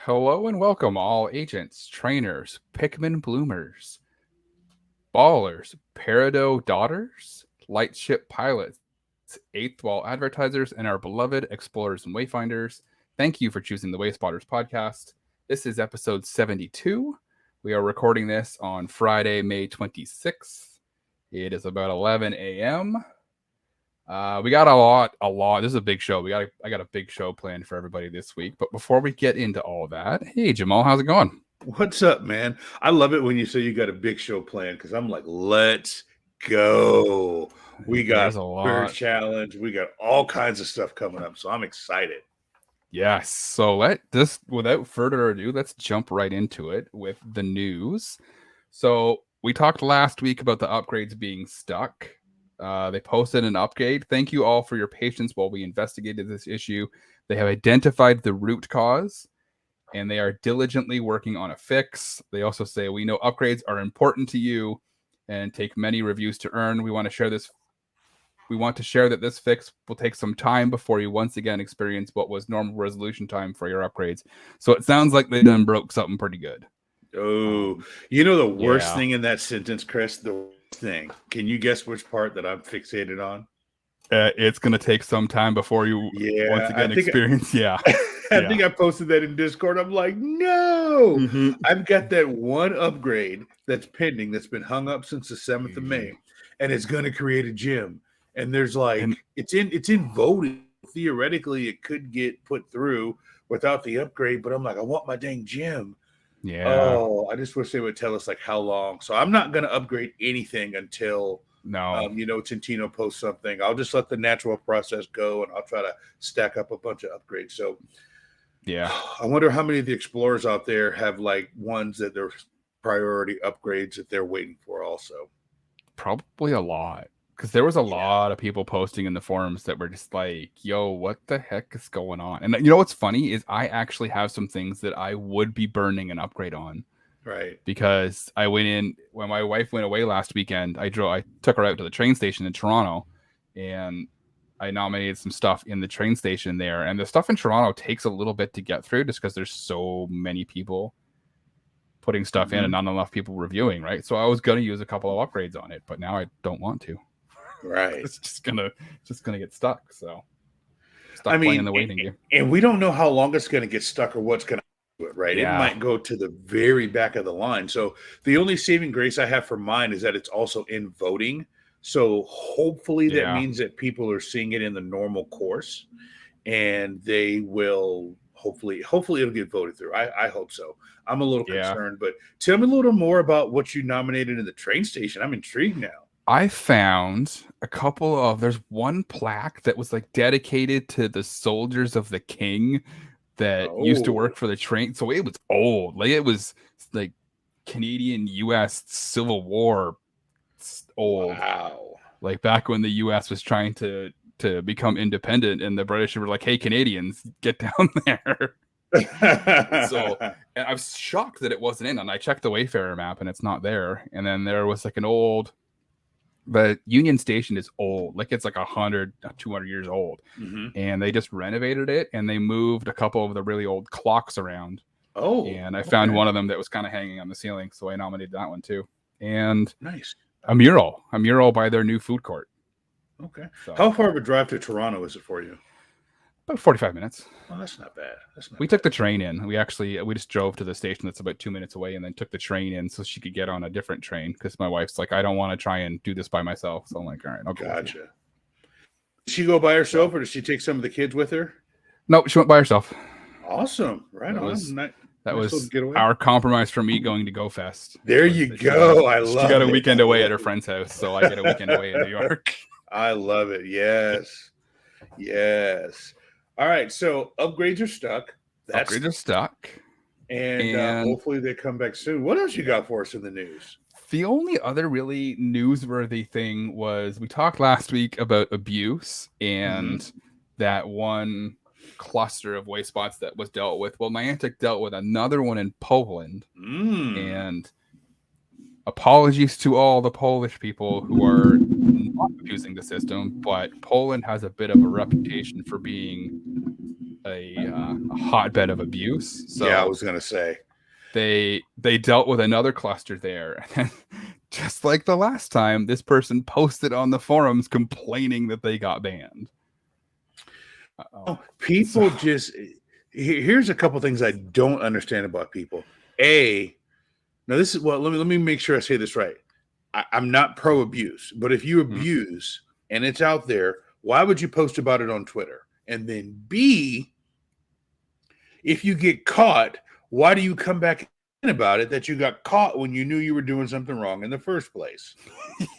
Hello and welcome, all agents, trainers, Pikmin bloomers, ballers, Peridot daughters, lightship pilots, eighth wall advertisers, and our beloved explorers and wayfinders. Thank you for choosing the Wayspotters podcast. This is episode 72. We are recording this on Friday, May 26th. It is about 11 a.m. We got a lot. This is a big show. I got a big show planned for everybody this week. But before we get into all that, hey Jamal, how's it going? What's up, man? I love it when you say you got a big show planned because I'm like, let's go. We got bird challenge. We got all kinds of stuff coming up. So I'm excited. Yes. So without further ado, let's jump right into it with the news. So we talked last week about the upgrades being stuck. They posted an upgrade. Thank you all for your patience while we investigated this issue. They have identified the root cause, and they are diligently working on a fix. They also say, we know upgrades are important to you and take many reviews to earn. We want to share that this fix will take some time before you once again experience what was normal resolution time for your upgrades. So it sounds like they done broke something pretty good. Oh, you know the worst thing in that sentence, Chris? The worst thing. Can you guess which part that I'm fixated on? It's going to take some time before you once again experience. I think I posted that in Discord. I'm like, no, I've got that one upgrade that's pending that's been hung up since the 7th of May, and it's going to create a gym. And there's it's in voting. Theoretically, it could get put through without the upgrade, but I'm like, I want my dang gym. Yeah. Oh, I just wish they would tell us like how long. So I'm not going to upgrade anything until Tintino posts something. I'll just let the natural process go, and I'll try to stack up a bunch of upgrades. So yeah, I wonder how many of the explorers out there have like ones that they're priority upgrades that they're waiting for also. Probably a lot. Because there was a lot of people posting in the forums that were just like, yo, what the heck is going on? And you know what's funny is I actually have some things that I would be burning an upgrade on. Right. Because I went in, when my wife went away last weekend, I took her out to the train station in Toronto, and I nominated some stuff in the train station there. And the stuff in Toronto takes a little bit to get through just because there's so many people putting stuff in and not enough people reviewing, right? So I was going to use a couple of upgrades on it, but now I don't want to. Right. It's just gonna get stuck. So playing the waiting game. And we don't know how long it's gonna get stuck or what's gonna do it, right? Yeah. It might go to the very back of the line. So the only saving grace I have for mine is that it's also in voting. So hopefully that means that people are seeing it in the normal course, and they will hopefully it'll get voted through. I hope so. I'm a little concerned, but tell me a little more about what you nominated in the train station. I'm intrigued now. I found there's one plaque that was like dedicated to the soldiers of the king that used to work for the train. So it was old. Like it was like Canadian US Civil War old. Wow. Like back when the US was trying to become independent, and the British were like, hey, Canadians, get down there. So I was shocked that it wasn't in, and I checked the Wayfarer map and it's not there. And then there was like the Union Station is old, like it's like 100, 200 years old, and they just renovated it, and they moved a couple of the really old clocks around. Oh, and I found one of them that was kind of hanging on the ceiling, so I nominated that one too. And nice, a mural by their new food court. Okay, so, how far of a drive to Toronto is it for you? About 45 minutes. Oh, that's not bad. We took the train in. We just drove to the station that's about 2 minutes away, and then took the train in so she could get on a different train, because my wife's like, I don't want to try and do this by myself. So I'm like, all right, okay. Gotcha. Did she go by herself, or did she take some of the kids with her? No, she went by herself. Awesome. Right on. That was our compromise for me going to Go Fest. There you go. I love it. She got a weekend away at her friend's house, so I get a weekend away in New York. I love it. Yes. All right, so upgrades are stuck. And hopefully they come back soon. What else you got for us in the news? The only other really newsworthy thing was we talked last week about abuse and that one cluster of Wayspots that was dealt with. Well, Niantic dealt with another one in Poland. And apologies to all the Polish people who are not abusing the system, but Poland has a bit of a reputation for being a hotbed of abuse. So yeah, I was gonna say they dealt with another cluster there, and then, just like the last time, this person posted on the forums complaining that they got banned. People just here's a couple things I don't understand about people. Now this is let me make sure I say this right. I'm not pro abuse, but if you abuse and it's out there, why would you post about it on Twitter? And then B, if you get caught, why do you come back about it that you got caught when you knew you were doing something wrong in the first place?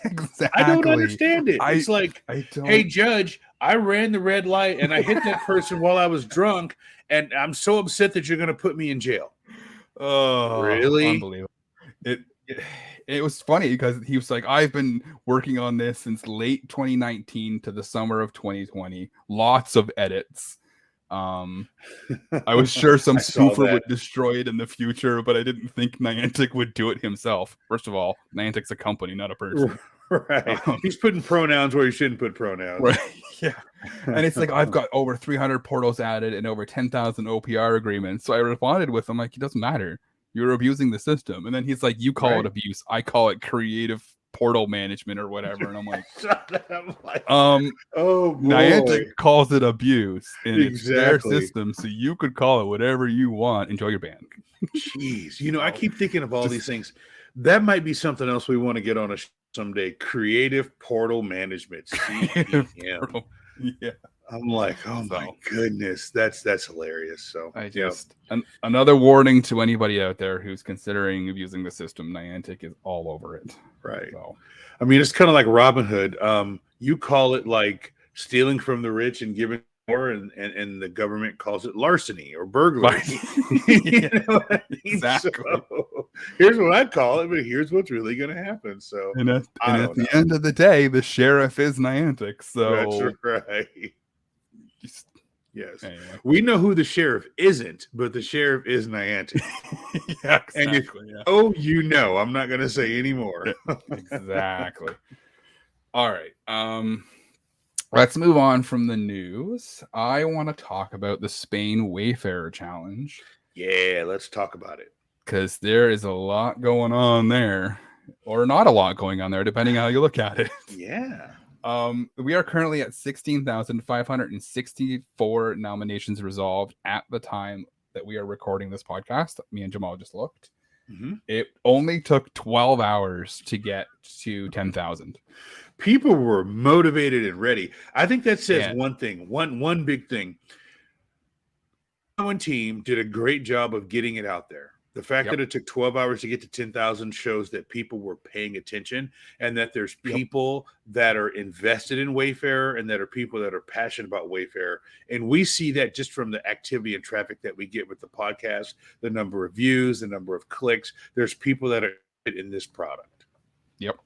Exactly. I don't understand it. It's like, hey, judge, I ran the red light and I hit that person while I was drunk, and I'm so upset that you're going to put me in jail. Oh, really? Unbelievable. It was funny because he was like, I've been working on this since late 2019 to the summer of 2020. Lots of edits. I was sure some spoofer would destroy it in the future, but I didn't think Niantic would do it himself. First of all, Niantic's a company, not a person. Right. He's putting pronouns where he shouldn't put pronouns. Right. Yeah. And it's like, I've got over 300 portals added and over 10,000 OPR agreements. So I responded with him like, it doesn't matter. You're abusing the system. And then he's like, you call it abuse. I call it creative portal management or whatever. And I'm like, oh, boy. Niantic calls it abuse and it's their system. So you could call it whatever you want. Enjoy your ban. Jeez. You know, I keep thinking of all these things. That might be something else we want to get on a someday. Creative portal management. Yeah. I'm like, oh my goodness, that's hilarious. So I just another warning to anybody out there who's considering abusing the system. Niantic is all over it. Right. So, I mean, it's kind of like Robin Hood. You call it like stealing from the rich and giving more, and the government calls it larceny or burglary. You know what I mean? Exactly. So, here's what I call it, but here's what's really going to happen. So, and at the end of the day, the sheriff is Niantic. So that's right. Yes. Anyway. We know who the sheriff isn't, but the sheriff is Niantic. Yeah, exactly. I'm not going to say anymore. Exactly. All right. Let's move on from the news. I want to talk about the Spain Wayfarer Challenge. Yeah, let's talk about it. Because there is a lot going on there, or not a lot going on there, depending on how you look at it. Yeah. We are currently at 16,564 nominations resolved at the time that we are recording this podcast. Me and Jamal just looked. Mm-hmm. It only took 12 hours to get to 10,000. People were motivated and ready. I think that says one thing, one big thing. One team did a great job of getting it out there. The fact that it took 12 hours to get to 10,000 shows that people were paying attention, and that there's people that are invested in Wayfarer and that are people that are passionate about Wayfarer. And we see that just from the activity and traffic that we get with the podcast, the number of views, the number of clicks. There's people that are in this product. Yep.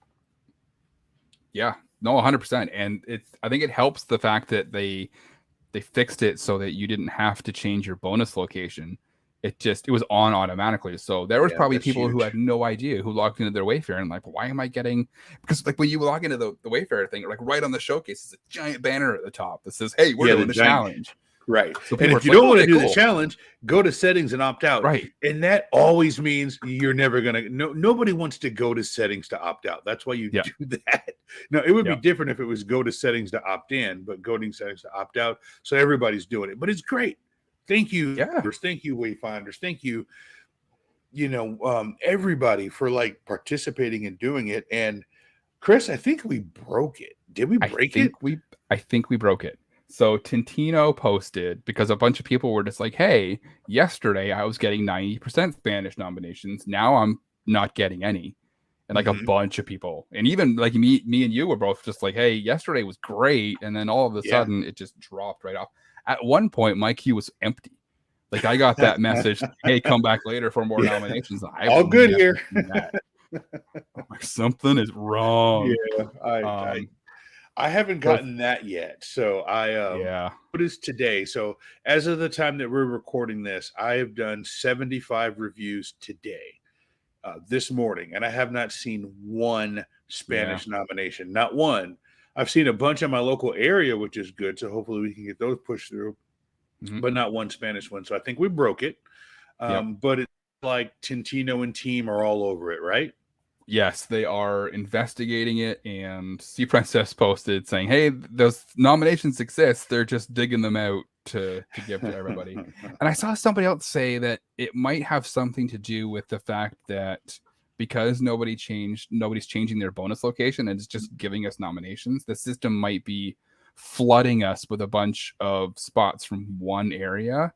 Yeah, no, 100%. And I think it helps the fact that they fixed it so that you didn't have to change your bonus location. It was on automatically. So there was probably people who had no idea, who logged into their Wayfarer and like, why am I getting? Because like when you log into the Wayfarer thing, like right on the showcase is a giant banner at the top that says, "Hey, we're doing the challenge." Right. So and if you don't want to do the challenge, go to settings and opt out. Right. And that always means you're never gonna. Nobody wants to go to settings to opt out. That's why you do that. Now it would be different if it was go to settings to opt in, but go to settings to opt out. So everybody's doing it, but it's great. Thank you, thank you, Wayfinders. Thank you, everybody for like participating and doing it. And Chris, I think we broke it. Did we break it? I think we broke it. So Tintino posted, because a bunch of people were just like, "Hey, yesterday I was getting 90% Spanish nominations. Now I'm not getting any." And like a bunch of people, and even like me and you were both just like, "Hey, yesterday was great," and then all of a sudden it just dropped right off. At one point, my queue was empty. Like I got that message, "Hey, come back later for more nominations." All good here. Like, something is wrong. Yeah, I haven't gotten that yet. So what is today? So as of the time that we're recording this, I have done 75 reviews today, this morning, and I have not seen one Spanish nomination. Not one. I've seen a bunch in my local area, which is good. So hopefully we can get those pushed through. but not one Spanish one. So I think we broke it. Yep. But it's like Tintino and team are all over it, right? Yes, they are investigating it, and Sea Princess posted saying, "Hey, those nominations exist. They're just digging them out to give to everybody." And I saw somebody else say that it might have something to do with the fact that because nobody's changing their bonus location and it's just giving us nominations, the system might be flooding us with a bunch of spots from one area.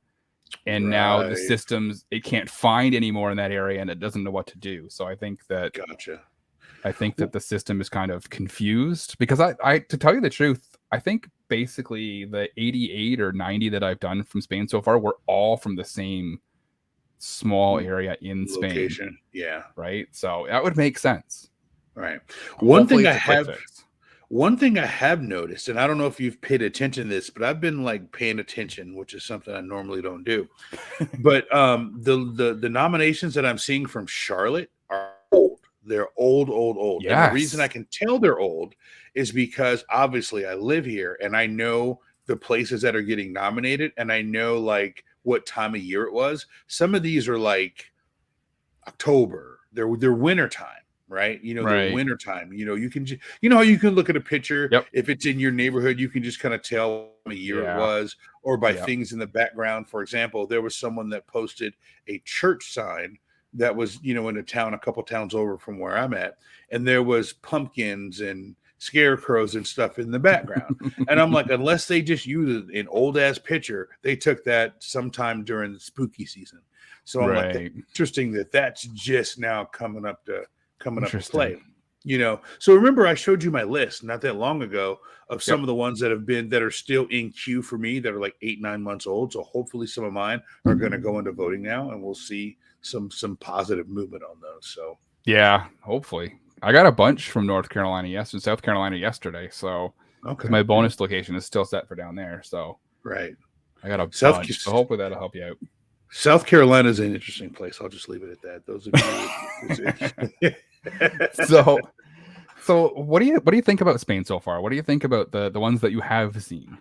And now the systems, it can't find anymore in that area, and it doesn't know what to do. So I think that the system is kind of confused, because I to tell you the truth, I think basically the 88 or 90 that I've done from Spain so far were all from the same small area in location. Spain. Yeah. Right. So that would make sense. Right. One thing I have noticed, and I don't know if you've paid attention to this, but I've been like paying attention, which is something I normally don't do. But the nominations that I'm seeing from Charlotte are old. They're old. Yes. And the reason I can tell they're old is because obviously I live here and I know the places that are getting nominated, and I know like what time of year it was. Some of these are like October. They're winter time. Right, the winter time. You can, how you can look at a picture. Yep. If it's in your neighborhood, you can just kind of tell what year it was, or by things in the background. For example, there was someone that posted a church sign that was, in a town a couple towns over from where I'm at, and there was pumpkins and scarecrows and stuff in the background. And I'm like, unless they just used an old ass picture, they took that sometime during the spooky season. So I'm like, interesting that's just now coming up to play, So remember, I showed you my list not that long ago of some of the ones that are still in queue for me that are like 8-9 months old. So hopefully some of mine are going to go into voting now, and we'll see some positive movement on those. So yeah, hopefully. I got a bunch from South Carolina yesterday. So because my bonus location is still set for down there. So I got a bunch. So hopefully that'll help you out. South Carolina is an interesting place. I'll just leave it at that. Those of you. So what do you think about Spain so far? What do you think about the ones that you have seen?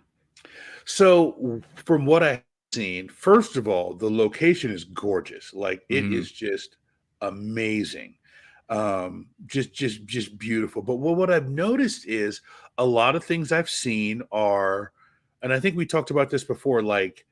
So from what I've seen, first of all, the location is gorgeous. Like it is just amazing. Just beautiful. But what I've noticed is a lot of things I've seen are, and I think we talked about this before, like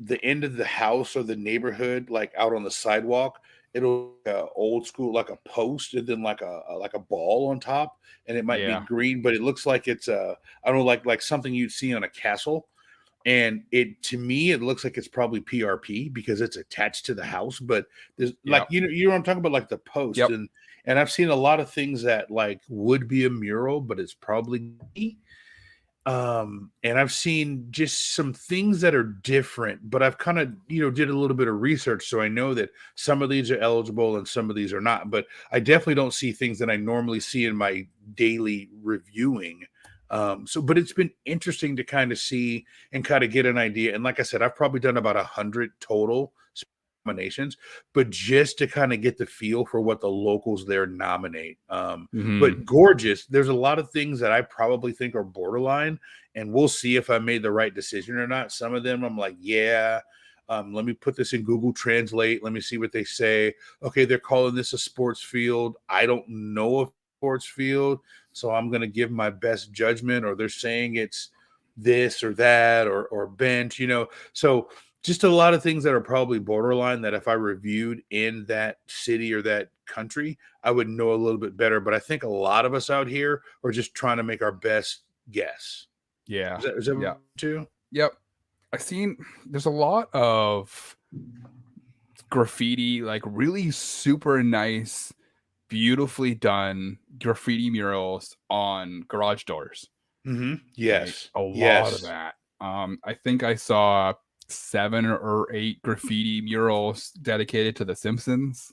the end of the house or the neighborhood, like out on the sidewalk, it'll old school, like a post, and then like a ball on top, and it might be green, but it looks like it's I don't know, like something you'd see on a castle. And to me, it looks like it's probably PRP because it's attached to the house. But there's like you know what I'm talking about, like the post, and I've seen a lot of things that like would be a mural, but it's probably. And I've seen just some things that are different, but I've kind of, did a little bit of research. So I know that some of these are eligible and some of these are not, but I definitely don't see things that I normally see in my daily reviewing. But it's been interesting to kind of see and kind of get an idea. And like I said, I've probably done about 100 total nominations, but just to kind of get the feel for what the locals there nominate. But gorgeous. There's a lot of things that I probably think are borderline, and we'll see if I made the right decision or not. Some of them I'm like, let me put this in Google Translate. Let me see what they say. Okay, they're calling this a sports field. I don't know if sports field, so I'm going to give my best judgment, or they're saying it's this or that or bench, so just a lot of things that are probably borderline that if I reviewed in that city or that country, I would know a little bit better. But I think a lot of us out here are just trying to make our best guess. Yeah. Is that too? Yep. I've seen there's a lot of graffiti, like really super nice, beautifully done graffiti murals on garage doors. Yes. Right? A lot of that. I think I saw 7 or 8 graffiti murals dedicated to The Simpsons.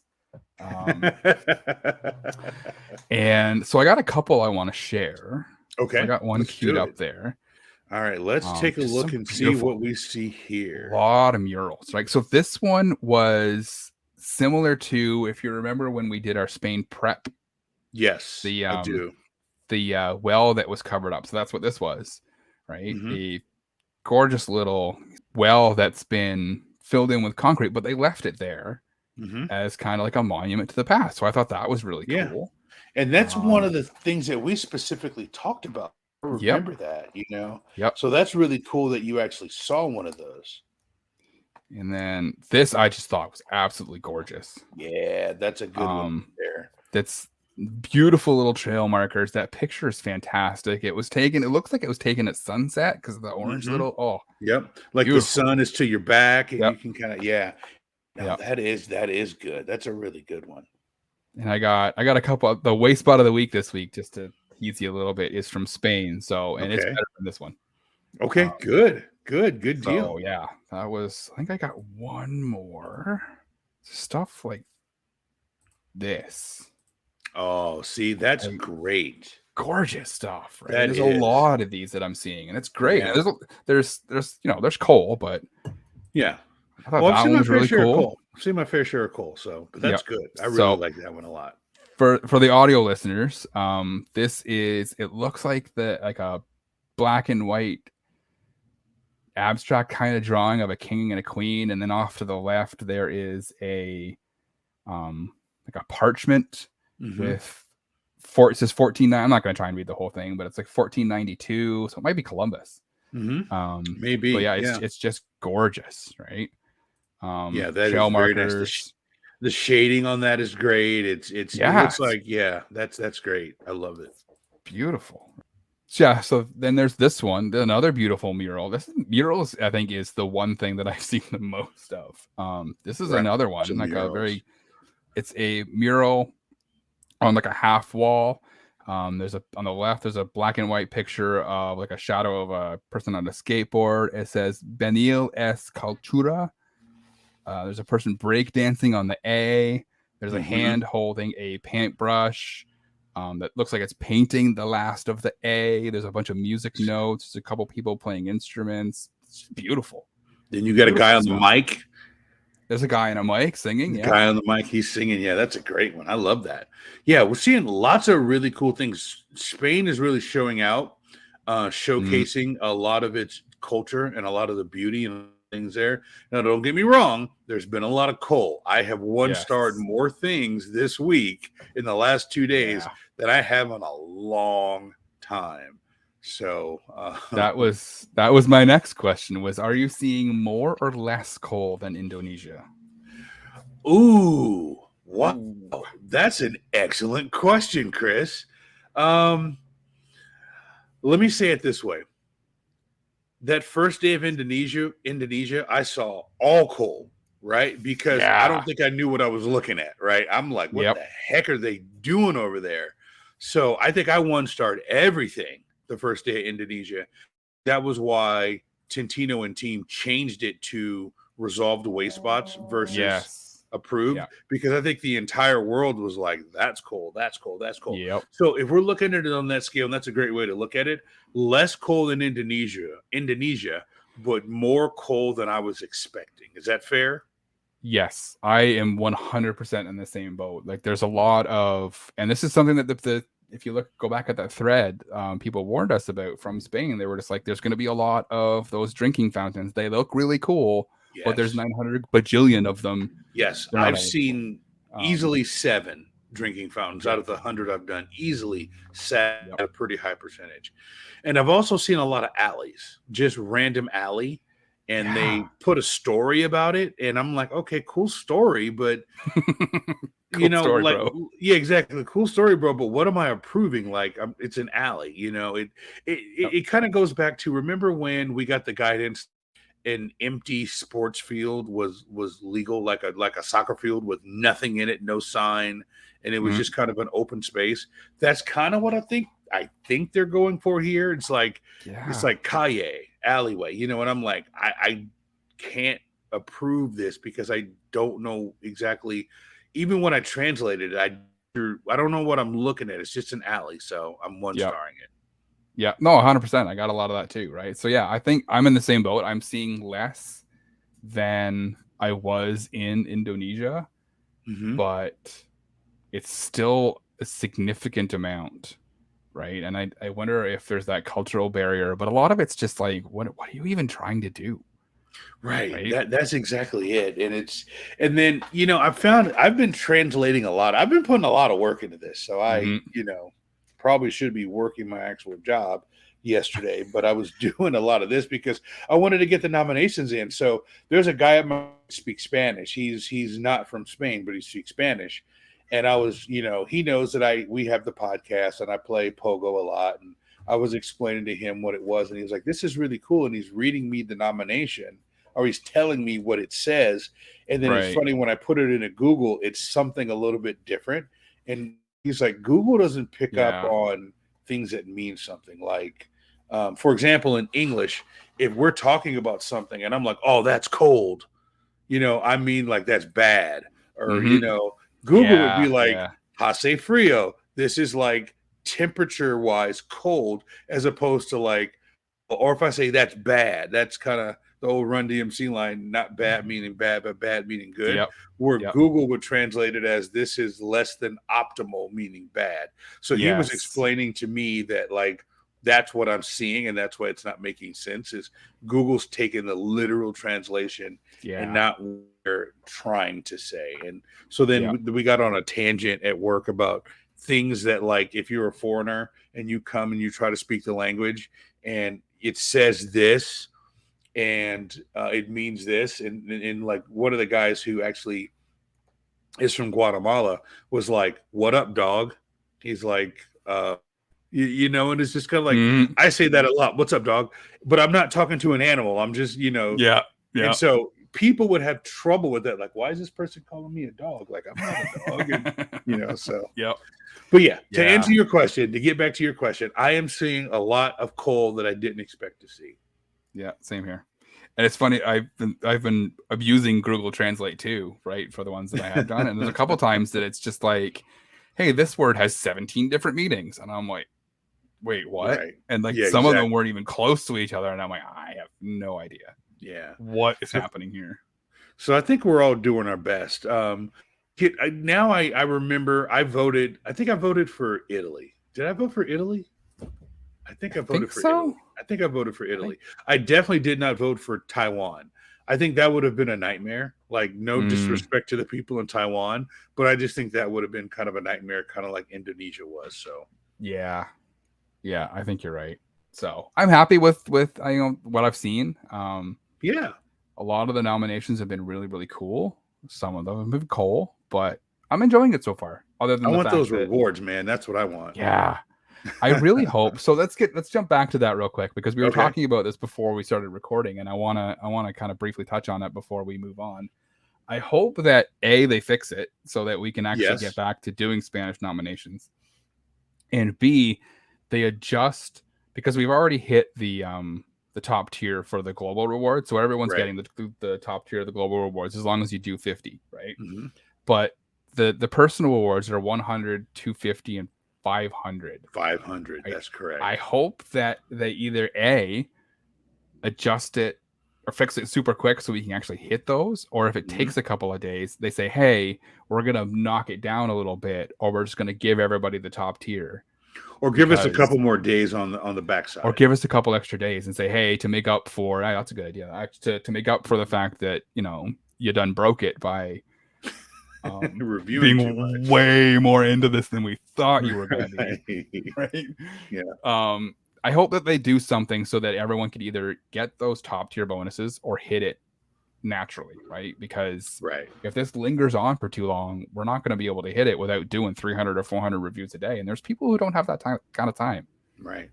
And so I got a couple I want to share. Okay. So I got one queued up there. All right, let's take a look and see what we see here. A lot of murals, right? So this one was similar to, if you remember when we did our Spain prep. Yes, I do. The well that was covered up. So that's what this was, right? A gorgeous little well that's been filled in with concrete, but they left it there as kind of like a monument to the past. So I thought that was really cool. And that's one of the things that we specifically talked about. I remember that, So that's really cool that you actually saw one of those. And then this I just thought was absolutely gorgeous. Yeah, that's a good one there. That's beautiful little trail markers. That picture is fantastic. It looks like it was taken at sunset because of the orange little like beautiful. The sun is to your back and you can kind of that is good. That's a really good one. And I got a couple of the Wayspot of the week this week, just to tease you a little bit, is from Spain. So it's better than this one. Okay, good deal. So yeah, I think I got one more stuff like this. Oh, see, that's great. Gorgeous stuff, right? There's a lot of these that I'm seeing, and it's great. Yeah. There's there's coal, but I thought that one was really cool. I've seen my fair share of coal, but that's good. I really like that one a lot. For the audio listeners, this is, it looks like a black and white abstract kind of drawing of a king and a queen, and then off to the left there is a like a parchment with it says 14. I'm not going to try and read the whole thing, but it's like 1492, so it might be Columbus. Maybe, but it's just gorgeous, right? That shell is markers. Very nice. The shading on that is great. It looks like that's great. I love it. Beautiful. Yeah, so then there's this one, another beautiful mural. This mural I think is the one thing that I've seen the most of. This is another one, it's a mural on like a half wall. On the left there's a black and white picture of like a shadow of a person on a skateboard. It says Benil es Cultura. There's a person breakdancing on the A. There's a hand holding a paintbrush that looks like it's painting the last of the A. There's a bunch of music notes. There's a couple people playing instruments. It's beautiful. Then you got a guy on the mic. There's a guy on a mic singing. The guy on the mic, he's singing. Yeah, that's a great one. I love that. Yeah, we're seeing lots of really cool things. Spain is really showing out, showcasing a lot of its culture and a lot of the beauty and things there. Now, don't get me wrong. There's been a lot of coal. I have starred more things this week in the last 2 days than I have in a long time. So that was my next question was, are you seeing more or less coal than Indonesia? Ooh, wow. That's an excellent question, Chris. Let me say it this way. That first day of Indonesia, I saw all coal, right? Because I don't think I knew what I was looking at, right? I'm like, what the heck are they doing over there? So I think I one-starred everything the first day of Indonesia. That was why Tintino and team changed it to resolved waste spots versus approved, because I think the entire world was like, that's coal, that's coal, that's coal. So if we're looking at it on that scale, and that's a great way to look at it, less coal in Indonesia, but more coal than I was expecting. Is that fair? Yes, I am 100% in the same boat. Like there's a lot of, and this is something that if you go back at that thread, people warned us about from Spain. They were just like, there's going to be a lot of those drinking fountains. They look really cool, but there's 900 bajillion of them. Yes, I've seen easily 7 drinking fountains out of the 100 I've done. Easily 7, a pretty high percentage. And I've also seen a lot of alleys, just random alley. And they put a story about it, and I'm like, okay, cool story, but cool story, like, bro. Yeah, exactly, cool story, bro. But what am I approving? Like, it's an alley, It kind of goes back to, remember when we got the guidance, an empty sports field was legal, like a soccer field with nothing in it, no sign, and it was just kind of an open space. That's kind of what I think they're going for here. It's like calle, alleyway, and I'm like, I can't approve this because I don't know exactly. Even when I translated it, I don't know what I'm looking at. It's just an alley, so I'm one-starring it. Yeah, no, 100%. I got a lot of that too, right? So yeah, I think I'm in the same boat. I'm seeing less than I was in Indonesia, but it's still a significant amount, right? And I wonder if there's that cultural barrier, but a lot of it's just like, what are you even trying to do? Right. Right? That's exactly it. And then, I've been translating a lot. I've been putting a lot of work into this. So I, Mm-hmm. probably should be working my actual job yesterday, but I was doing a lot of this because I wanted to get the nominations in. So there's a guy at my speaks Spanish. He's not from Spain, but he speaks Spanish. And I was, he knows that we have the podcast and I play Pogo a lot. And I was explaining to him what it was, and he was like, "This is really cool." And he's reading me the nomination, or he's telling me what it says. And then it's Right. funny when I put it into Google, it's something a little bit different. And he's like, Google doesn't pick up Yeah. on things that mean something. Like, for example, in English, if we're talking about something and I'm like, "Oh, that's cold," I mean, like, that's bad. Or, Mm-hmm. Google would be Yeah. like, Yeah. "Hace frio." This is like temperature wise cold, as opposed to like, or if I say that's bad, that's kind of the old Run DMC line, not bad meaning bad, but bad meaning good, Yep. where Yep. Google would translate it as this is less than optimal, meaning bad. So he was Yes. explaining to me that, like, that's what I'm seeing, and that's why it's not making sense, is Google's taking the literal translation and Yeah. not what they're trying to say. And so then Yeah. we got on a tangent at work about things that, like, if you're a foreigner and you come and you try to speak the language and it says this and it means this, and like one of the guys who actually is from Guatemala was like, "What up, dog?" He's like, and it's just kind of like, Mm-hmm. I say that a lot. "What's up, dog?" But I'm not talking to an animal. I'm just, Yeah. and Yeah. so people would have trouble with that. Like, why is this person calling me a dog? Like, I'm not a dog. And, so. Yep. But yeah, to Yeah. answer your question, to get back to your question, I am seeing a lot of coal that I didn't expect to see. Yeah, same here. And it's funny, I've been abusing Google Translate too, right, for the ones that I have done. And there's a couple times that it's just like, "Hey, this word has 17 different meanings," and I'm like, "Wait, what?" Right. And like Yeah, some of exactly. them weren't even close to each other, and I'm like, I have no idea. Yeah. What is happening here? So I think we're all doing our best. Now I remember I voted. I think I voted for Italy. Did I vote for Italy? I think I voted for Italy. I think I voted for Italy. I definitely did not vote for Taiwan. I think that would have been a nightmare. Like, no disrespect to the people in Taiwan, but I just think that would have been kind of a nightmare, kind of like Indonesia was. So Yeah, I think you're right. So I'm happy with what I've seen. yeah, a lot of the nominations have been really, really cool. Some of them have been cool, but I'm enjoying it so far. Other than I the want fact those that, rewards, man. That's what I want. yeah, I really hope. So let's jump back to that real quick, because we were Okay. talking about this before we started recording, and I wanna kind of briefly touch on it before we move on. I hope that they fix it so that we can actually get Yes. back to doing Spanish nominations, and B, they adjust, because we've already hit the top tier for the global reward, so everyone's Right. getting the top tier of the global rewards as long as you do 50, right? Mm-hmm. But the personal rewards are 100, 250, and 500. 500. That's correct. I hope that they either adjust it or fix it super quick so we can actually hit those, or if it takes a couple of days, they say, "Hey, we're gonna knock it down a little bit, or we're just gonna give everybody the top tier." Or give us a couple more days on the backside. Or give us a couple extra days and say, "Hey, to make up for," that's a good idea. To make up for the fact that you done broke it by reviewing being way more into this than we thought you were going to be. Right? Yeah. I hope that they do something so that everyone could either get those top tier bonuses or hit it naturally, right? Because if this lingers on for too long, we're not going to be able to hit it without doing 300 or 400 reviews a day. And there's people who don't have that kind of time. Right.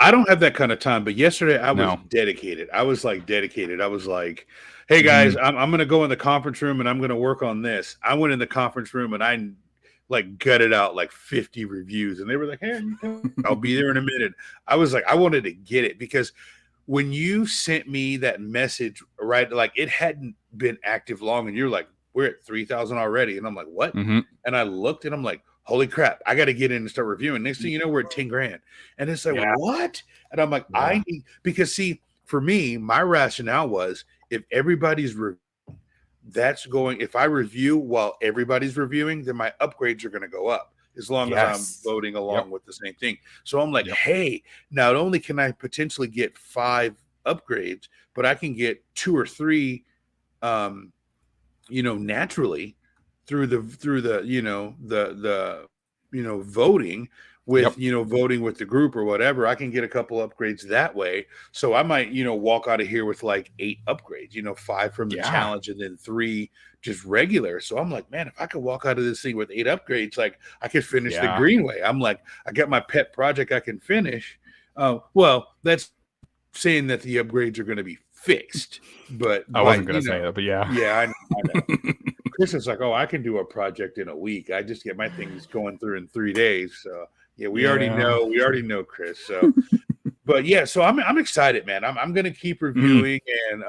I don't have that kind of time, but yesterday I was dedicated. I was dedicated. I was like, "Hey guys, I'm going to go in the conference room and I'm going to work on this." I went in the conference room and I gutted out 50 reviews, and they were like, "Hey, I'll be there in a minute." I was like, I wanted to get it, because when you sent me that message, right, it hadn't been active long, and you're like, "We're at 3,000 already," and I'm like, "What?" And I looked and I'm like, "Holy crap, I got to get in and start reviewing." Next thing you know, we're at 10 grand. And it's like, what? And I'm like, I need, because see, for me, my rationale was, if everybody's if I review while everybody's reviewing, then my upgrades are going to go up. as long as I'm voting along with the same thing. So I'm like, Yep. hey, not only can I potentially get 5 upgrades, but I can get 2 or 3, naturally through the voting with voting with the group or whatever. I can get a couple upgrades that way. So I might walk out of here with like 8 upgrades, 5 from the challenge and then 3 just regular. So I'm like, man, if I could walk out of this thing with 8 upgrades, like I could finish the Greenway. I'm like, I got my pet project I can finish. Well, that's saying that the upgrades are going to be fixed, but I wasn't going to say that, but yeah, I know. Chris is like, oh, I can do a project in a week. I just get my things going through in 3 days. So yeah, we already know Chris. So, but yeah, so I'm excited, man. I'm going to keep reviewing, and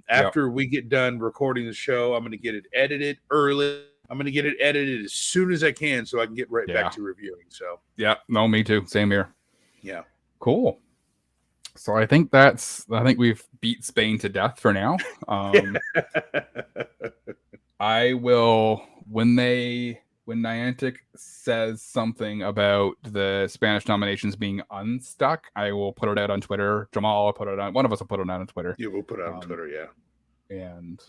after we get done recording the show, I'm going to get it edited early. I'm going to get it edited as soon as I can, so I can get right back to reviewing. So no, me too. Same here. Yeah, cool. So I think we've beat Spain to death for now. I will, when Niantic says something about the Spanish nominations being unstuck, I will put it out on Twitter. Jamal will put it on. One of us will put it out on Twitter. Yeah, we'll put it on Twitter. Yeah, and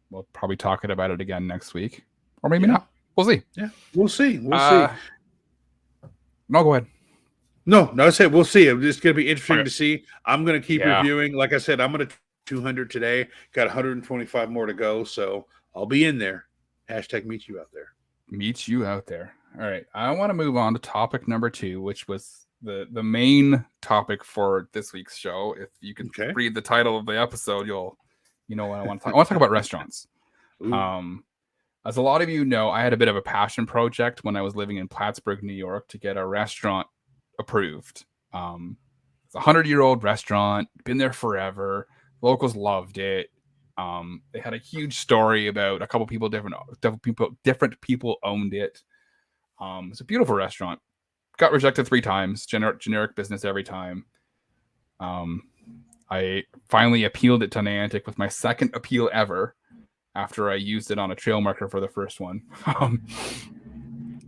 we'll probably talk about it again next week, or maybe not. We'll see. Yeah, we'll see. We'll see. No, go ahead. No, I said we'll see. It's going to be interesting to see. I'm going to keep reviewing. Like I said, I'm going to 200 today. Got 125 more to go, so I'll be in there. # meet you out there. Meet you out there. All right. I want to move on to topic number 2, which was the main topic for this week's show. If you can read the title of the episode, you know what I want to talk. I want to talk about restaurants. As a lot of you know, I had a bit of a passion project when I was living in Plattsburgh, New York, to get a restaurant approved. It's a 100-year-old restaurant, been there forever. Locals loved it. They had a huge story about a couple people, different people owned it. It's a beautiful restaurant. Got rejected 3 times. Generic business every time. I finally appealed it to Niantic with my second appeal ever after I used it on a trail marker for the first one.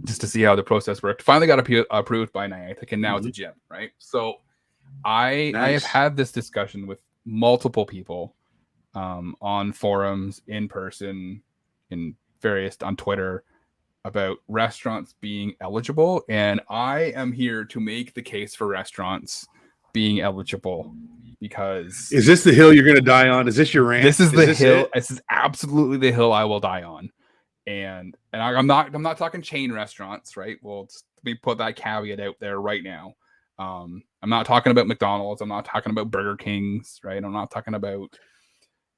Just to see how the process worked. Finally got approved by Niantic, and now it's a gym, right? So I have had this discussion with multiple people on forums, in person, on Twitter, about restaurants being eligible, and I am here to make the case for restaurants being eligible. Because is this the hill you're going to die on? Is this your rant? This is the hill. This is absolutely the hill I will die on. And I'm not talking chain restaurants, right? Well, let me put that caveat out there right now. I'm not talking about McDonald's. I'm not talking about Burger Kings, right? I'm not talking about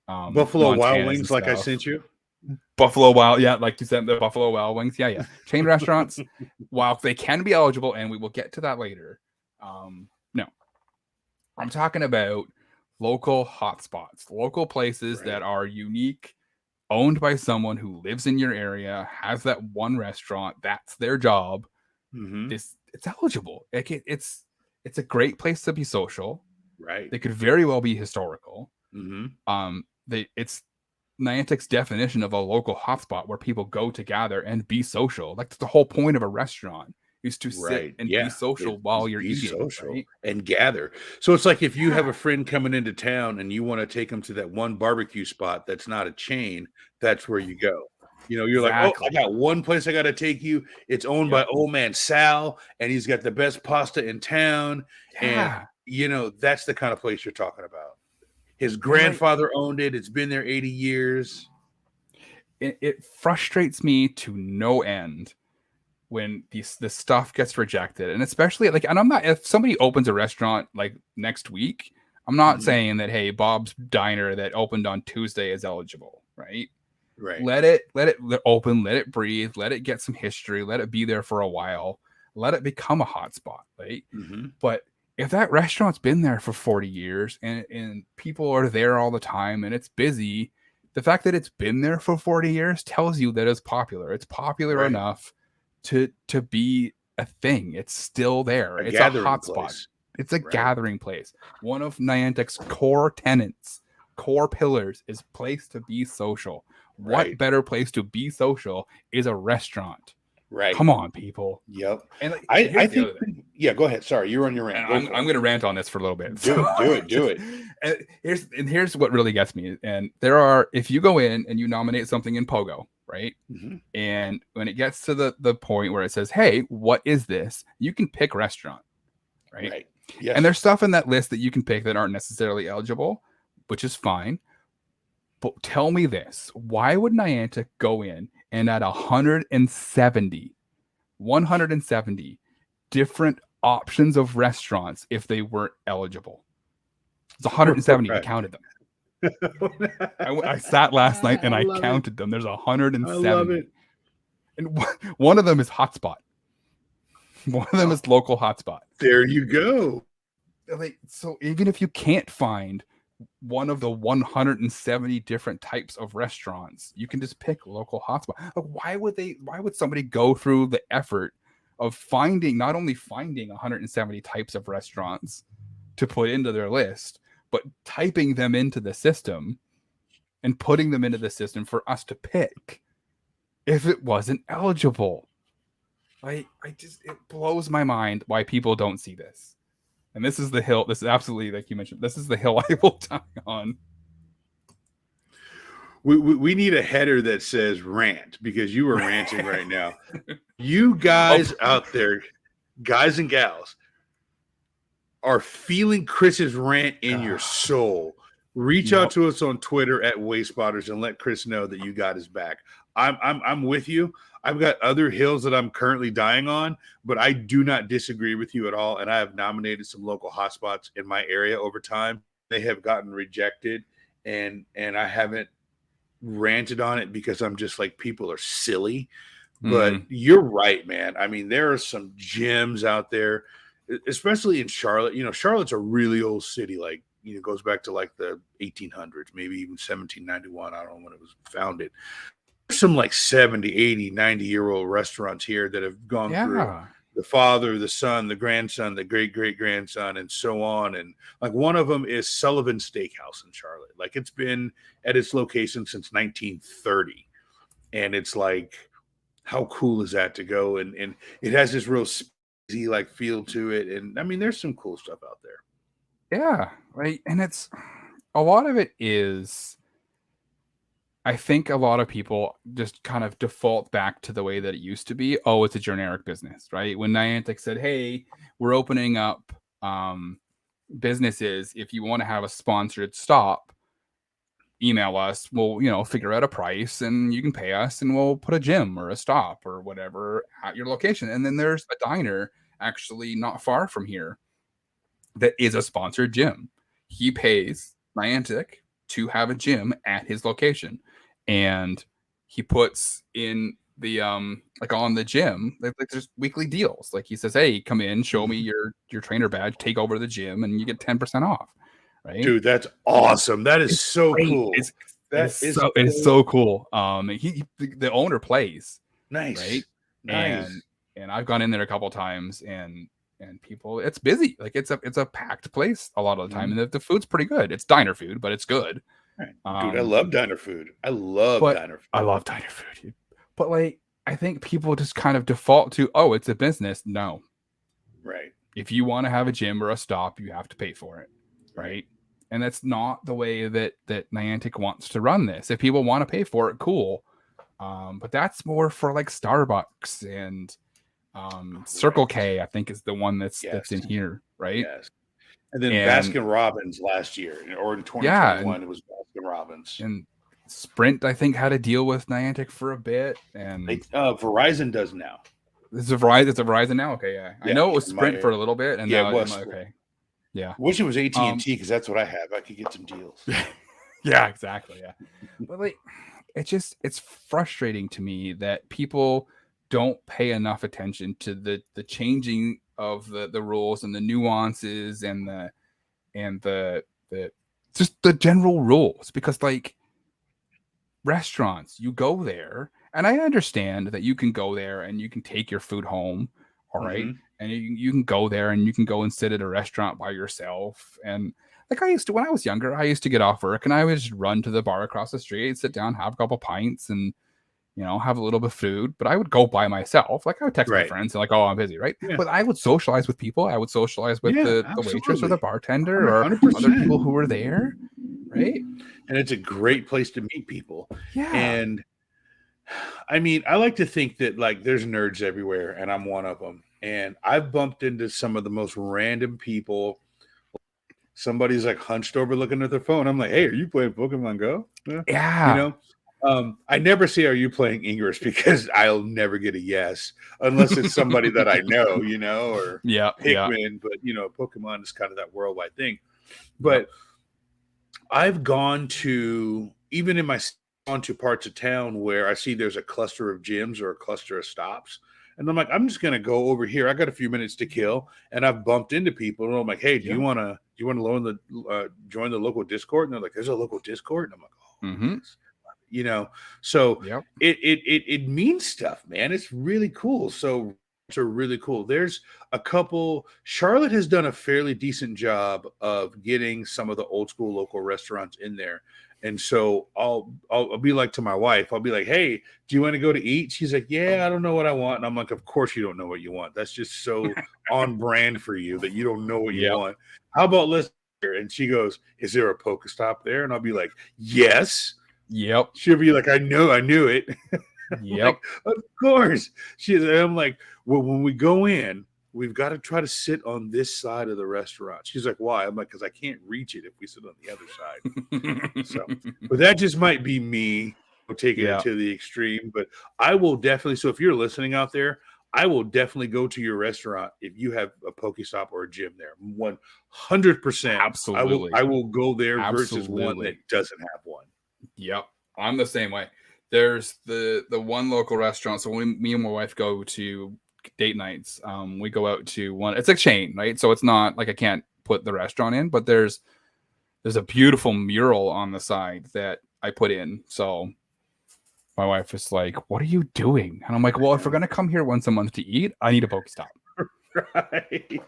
Buffalo Wild Wings, like I sent you. Buffalo Wild, like you said, the Buffalo Wild Wings, chain restaurants. While they can be eligible, and we will get to that later. No, I'm talking about local hotspots, local places that are unique, owned by someone who lives in your area, has that one restaurant, that's their job. It's eligible. It's a great place to be social. Right. They could very well be historical. It's Niantic's definition of a local hotspot where people go to gather and be social. Like, that's the whole point of a restaurant, is to sit and be social while you're eating, right? And gather. So it's like if you have a friend coming into town and you want to take them to that one barbecue spot that's not a chain, that's where you go. You're like, oh, I got one place I got to take you. It's owned by old man Sal, and he's got the best pasta in town. And, that's the kind of place you're talking about. His grandfather owned it. It's been there 80 years. It frustrates me to no end when this stuff gets rejected, and especially and I'm not, if somebody opens a restaurant like next week, I'm not saying that, hey, Bob's Diner that opened on Tuesday is eligible, right? Let it open, let it breathe, let it get some history, let it be there for a while, let it become a hotspot, right? But if that restaurant's been there for 40 years and people are there all the time and it's busy, the fact that it's been there for 40 years tells you that it's popular. It's popular enough to be a thing. It's still there. It's a hotspot. It's a gathering place. One of Niantic's core tenets, core pillars, is place to be social. What better place to be social is a restaurant? Right. Come on, people. Yep. And like, I here's the think, other thing. yeah, go ahead. Sorry, you're on your rant. And I'm going to rant on this for a little bit. Do it. And here's what really gets me. And there are, if you go in and you nominate something in Pogo, right? Mm-hmm. And when it gets to the point where it says, hey, what is this? You can pick restaurant, right? Yes. And there's stuff in that list that you can pick that aren't necessarily eligible, which is fine. But tell me this, why would Niantic go in and add 170 different options of restaurants if they weren't eligible? It's 170. I counted them. I sat last night and I counted them. There's 170. I love it. And one of them is hotspot. One of them is local hotspot. There you go. Like, so even if you can't find one of the 170 different types of restaurants, you can just pick local hotspot. Like, why would somebody go through the effort of not only finding 170 types of restaurants to put into their list, but typing them into the system and putting them into the system for us to pick if it wasn't eligible? It blows my mind why people don't see this. And this is the hill. This is absolutely, like you mentioned, this is the hill I will die on. We need a header that says rant, because you are ranting right now. You guys out there, guys and gals, are feeling Chris's rant in your soul. Reach out to us on Twitter at Wayspotters and let Chris know that you got his back. I'm with you. I've got other hills that I'm currently dying on, but I do not disagree with you at all. And I have nominated some local hotspots in my area over time. They have gotten rejected, and I haven't ranted on it because I'm just like, people are silly. But you're right, man. I mean, there are some gems out there, especially in Charlotte. You know, Charlotte's a really old city. Like, you know, goes back to like the 1800s, maybe even 1791. I don't know when it was founded. Some like 70, 80, 90-year-old restaurants here that have gone through the father, the son, the grandson, the great-great-grandson, and so on. And like, one of them is Sullivan Steakhouse in Charlotte. Like, it's been at its location since 1930. And it's like, how cool is that to go? And it has this real spacey like feel to it. And I mean, there's some cool stuff out there. Yeah, right. And it's, a lot of it is, I think a lot of people just kind of default back to the way that it used to be. Oh, it's a generic business, right? When Niantic said, hey, we're opening up businesses. If you want to have a sponsored stop, email us. We'll, figure out a price and you can pay us and we'll put a gym or a stop or whatever at your location. And then there's a diner actually not far from here that is a sponsored gym. He pays Niantic to have a gym at his location, and he puts in the like on the gym, like there's weekly deals. Like, he says, hey, come in, show me your trainer badge, take over the gym, and you get 10% off. Right, dude, that's awesome. That is so cool. It's so cool. The owner plays. Nice, right? Nice. And I've gone in there a couple times, and people, it's busy. Like, it's a packed place a lot of the time, and the food's pretty good. It's diner food, but it's good. Right. Dude, I love diner food. I love diner food. But like, I think people just kind of default to, oh, it's a business. No. Right. If you want to have a gym or a stop, you have to pay for it. Right. And that's not the way that Niantic wants to run this. If people want to pay for it, cool. But that's more for like Starbucks and Circle K, I think, is the one that's in here, right? Yes. And then Baskin Robbins last year, or in 2021, it was Baskin Robbins. And Sprint, I think, had a deal with Niantic for a bit, and Verizon does now. It's a Verizon now. Okay, yeah. I know it was Sprint for a little bit, and now it was okay. Yeah, wish it was AT&T, because that's what I have. I could get some deals. Yeah, exactly. Yeah, but like, it's frustrating to me that people don't pay enough attention to the changing of the rules and the nuances and the just the general rules. Because like, restaurants, you go there, and I understand that you can go there and you can take your food home, all right, and you can go there and you can go and sit at a restaurant by yourself. And like, I used to, when I was younger, I used to get off work and I would just run to the bar across the street, sit down, have a couple pints, and have a little bit of food, but I would go by myself. Like I would text my friends and like, oh, I'm busy, right? Yeah. But I would socialize with people. I would socialize with the waitress or the bartender or 100%. other people who were there, right? And it's a great place to meet people. Yeah. And I mean, I like to think that like there's nerds everywhere, and I'm one of them. And I've bumped into some of the most random people. Somebody's like hunched over looking at their phone. I'm like, hey, are you playing Pokemon Go? Yeah. I never say, are you playing English? Because I'll never get a yes unless it's somebody that I know, or Pikmin. But, Pokemon is kind of that worldwide thing. But I've gone to, even in my onto parts of town where I see there's a cluster of gyms or a cluster of stops. And I'm like, I'm just going to go over here. I got a few minutes to kill. And I've bumped into people. And I'm like, hey, do you want to join the local Discord? And they're like, there's a local Discord. And I'm like, oh, so it means stuff, man. It's really cool. So it's really cool. There's a couple. Charlotte has done a fairly decent job of getting some of the old school local restaurants in there. And so I'll be like to my wife, I'll be like, hey, do you want to go to eat? She's like, yeah, I don't know what I want. And I'm like, of course you don't know what you want. That's just so on brand for you that you don't know what you want. How about let's hear? And she goes, is there a Pokestop there? And I'll be like, yes. Yep. She'll be like, I knew it. Yep. Like, of course. I'm like, well, when we go in, we've got to try to sit on this side of the restaurant. She's like, why? I'm like, because I can't reach it if we sit on the other side. So, but that just might be me taking it to the extreme. But I will definitely. So if you're listening out there, I will definitely go to your restaurant if you have a Pokestop or a gym there. 100%. Absolutely. I will go there versus one that doesn't have one. Yep. I'm the same way. There's the one local restaurant. So when me and my wife go to date nights, we go out to one. It's a chain, right? So it's not like I can't put the restaurant in, but there's a beautiful mural on the side that I put in. So my wife is like, what are you doing? And I'm like, well, if we're gonna come here once a month to eat, I need a Pokestop. Right.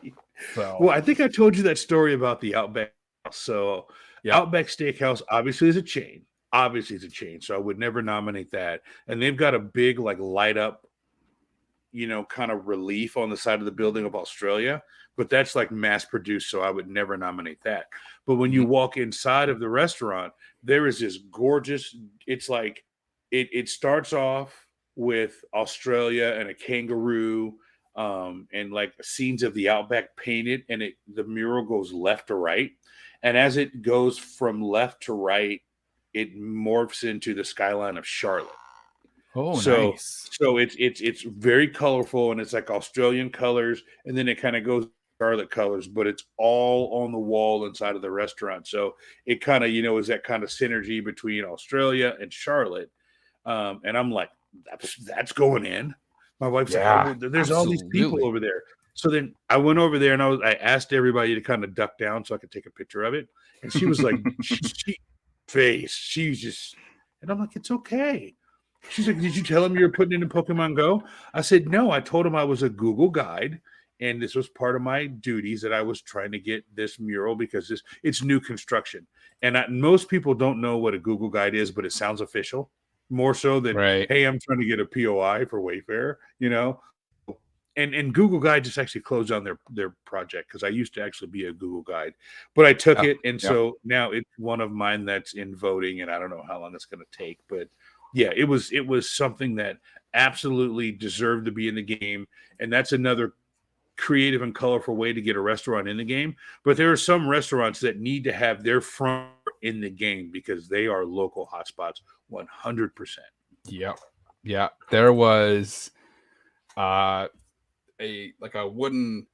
So, well, I think I told you that story about the Outback. So Outback Steakhouse obviously is a chain. So I would never nominate that. And they've got a big like light up, kind of relief on the side of the building of Australia, but that's like mass produced. So I would never nominate that. But when you walk inside of the restaurant, there is this gorgeous, it's like, it starts off with Australia and a kangaroo, and like scenes of the Outback painted, and the mural goes left to right. And as it goes from left to right, it morphs into the skyline of Charlotte. Oh, so nice. So it's very colorful, and it's like Australian colors, and then it kind of goes Charlotte colors, but it's all on the wall inside of the restaurant. So it kind of, is that kind of synergy between Australia and Charlotte. And I'm like, that's going in. My wife's like, oh, there's all these people over there. So then I went over there and I asked everybody to kind of duck down so I could take a picture of it. And she was like, she's just, and I'm like, it's okay. She's like, did you tell him you were putting it in Pokemon Go? I said, no, I told him I was a Google guide. And this was part of my duties that I was trying to get this mural because it's new construction. And most people don't know what a Google guide is, but it sounds official. More so than, hey, I'm trying to get a POI for Wayfair, And Google Guide just actually closed on their project because I used to actually be a Google Guide. But I took it, and so now it's one of mine that's in voting, and I don't know how long it's going to take. But yeah, it was something that absolutely deserved to be in the game, and that's another creative and colorful way to get a restaurant in the game. But there are some restaurants that need to have their front in the game because they are local hotspots 100%. Yeah. There was a wooden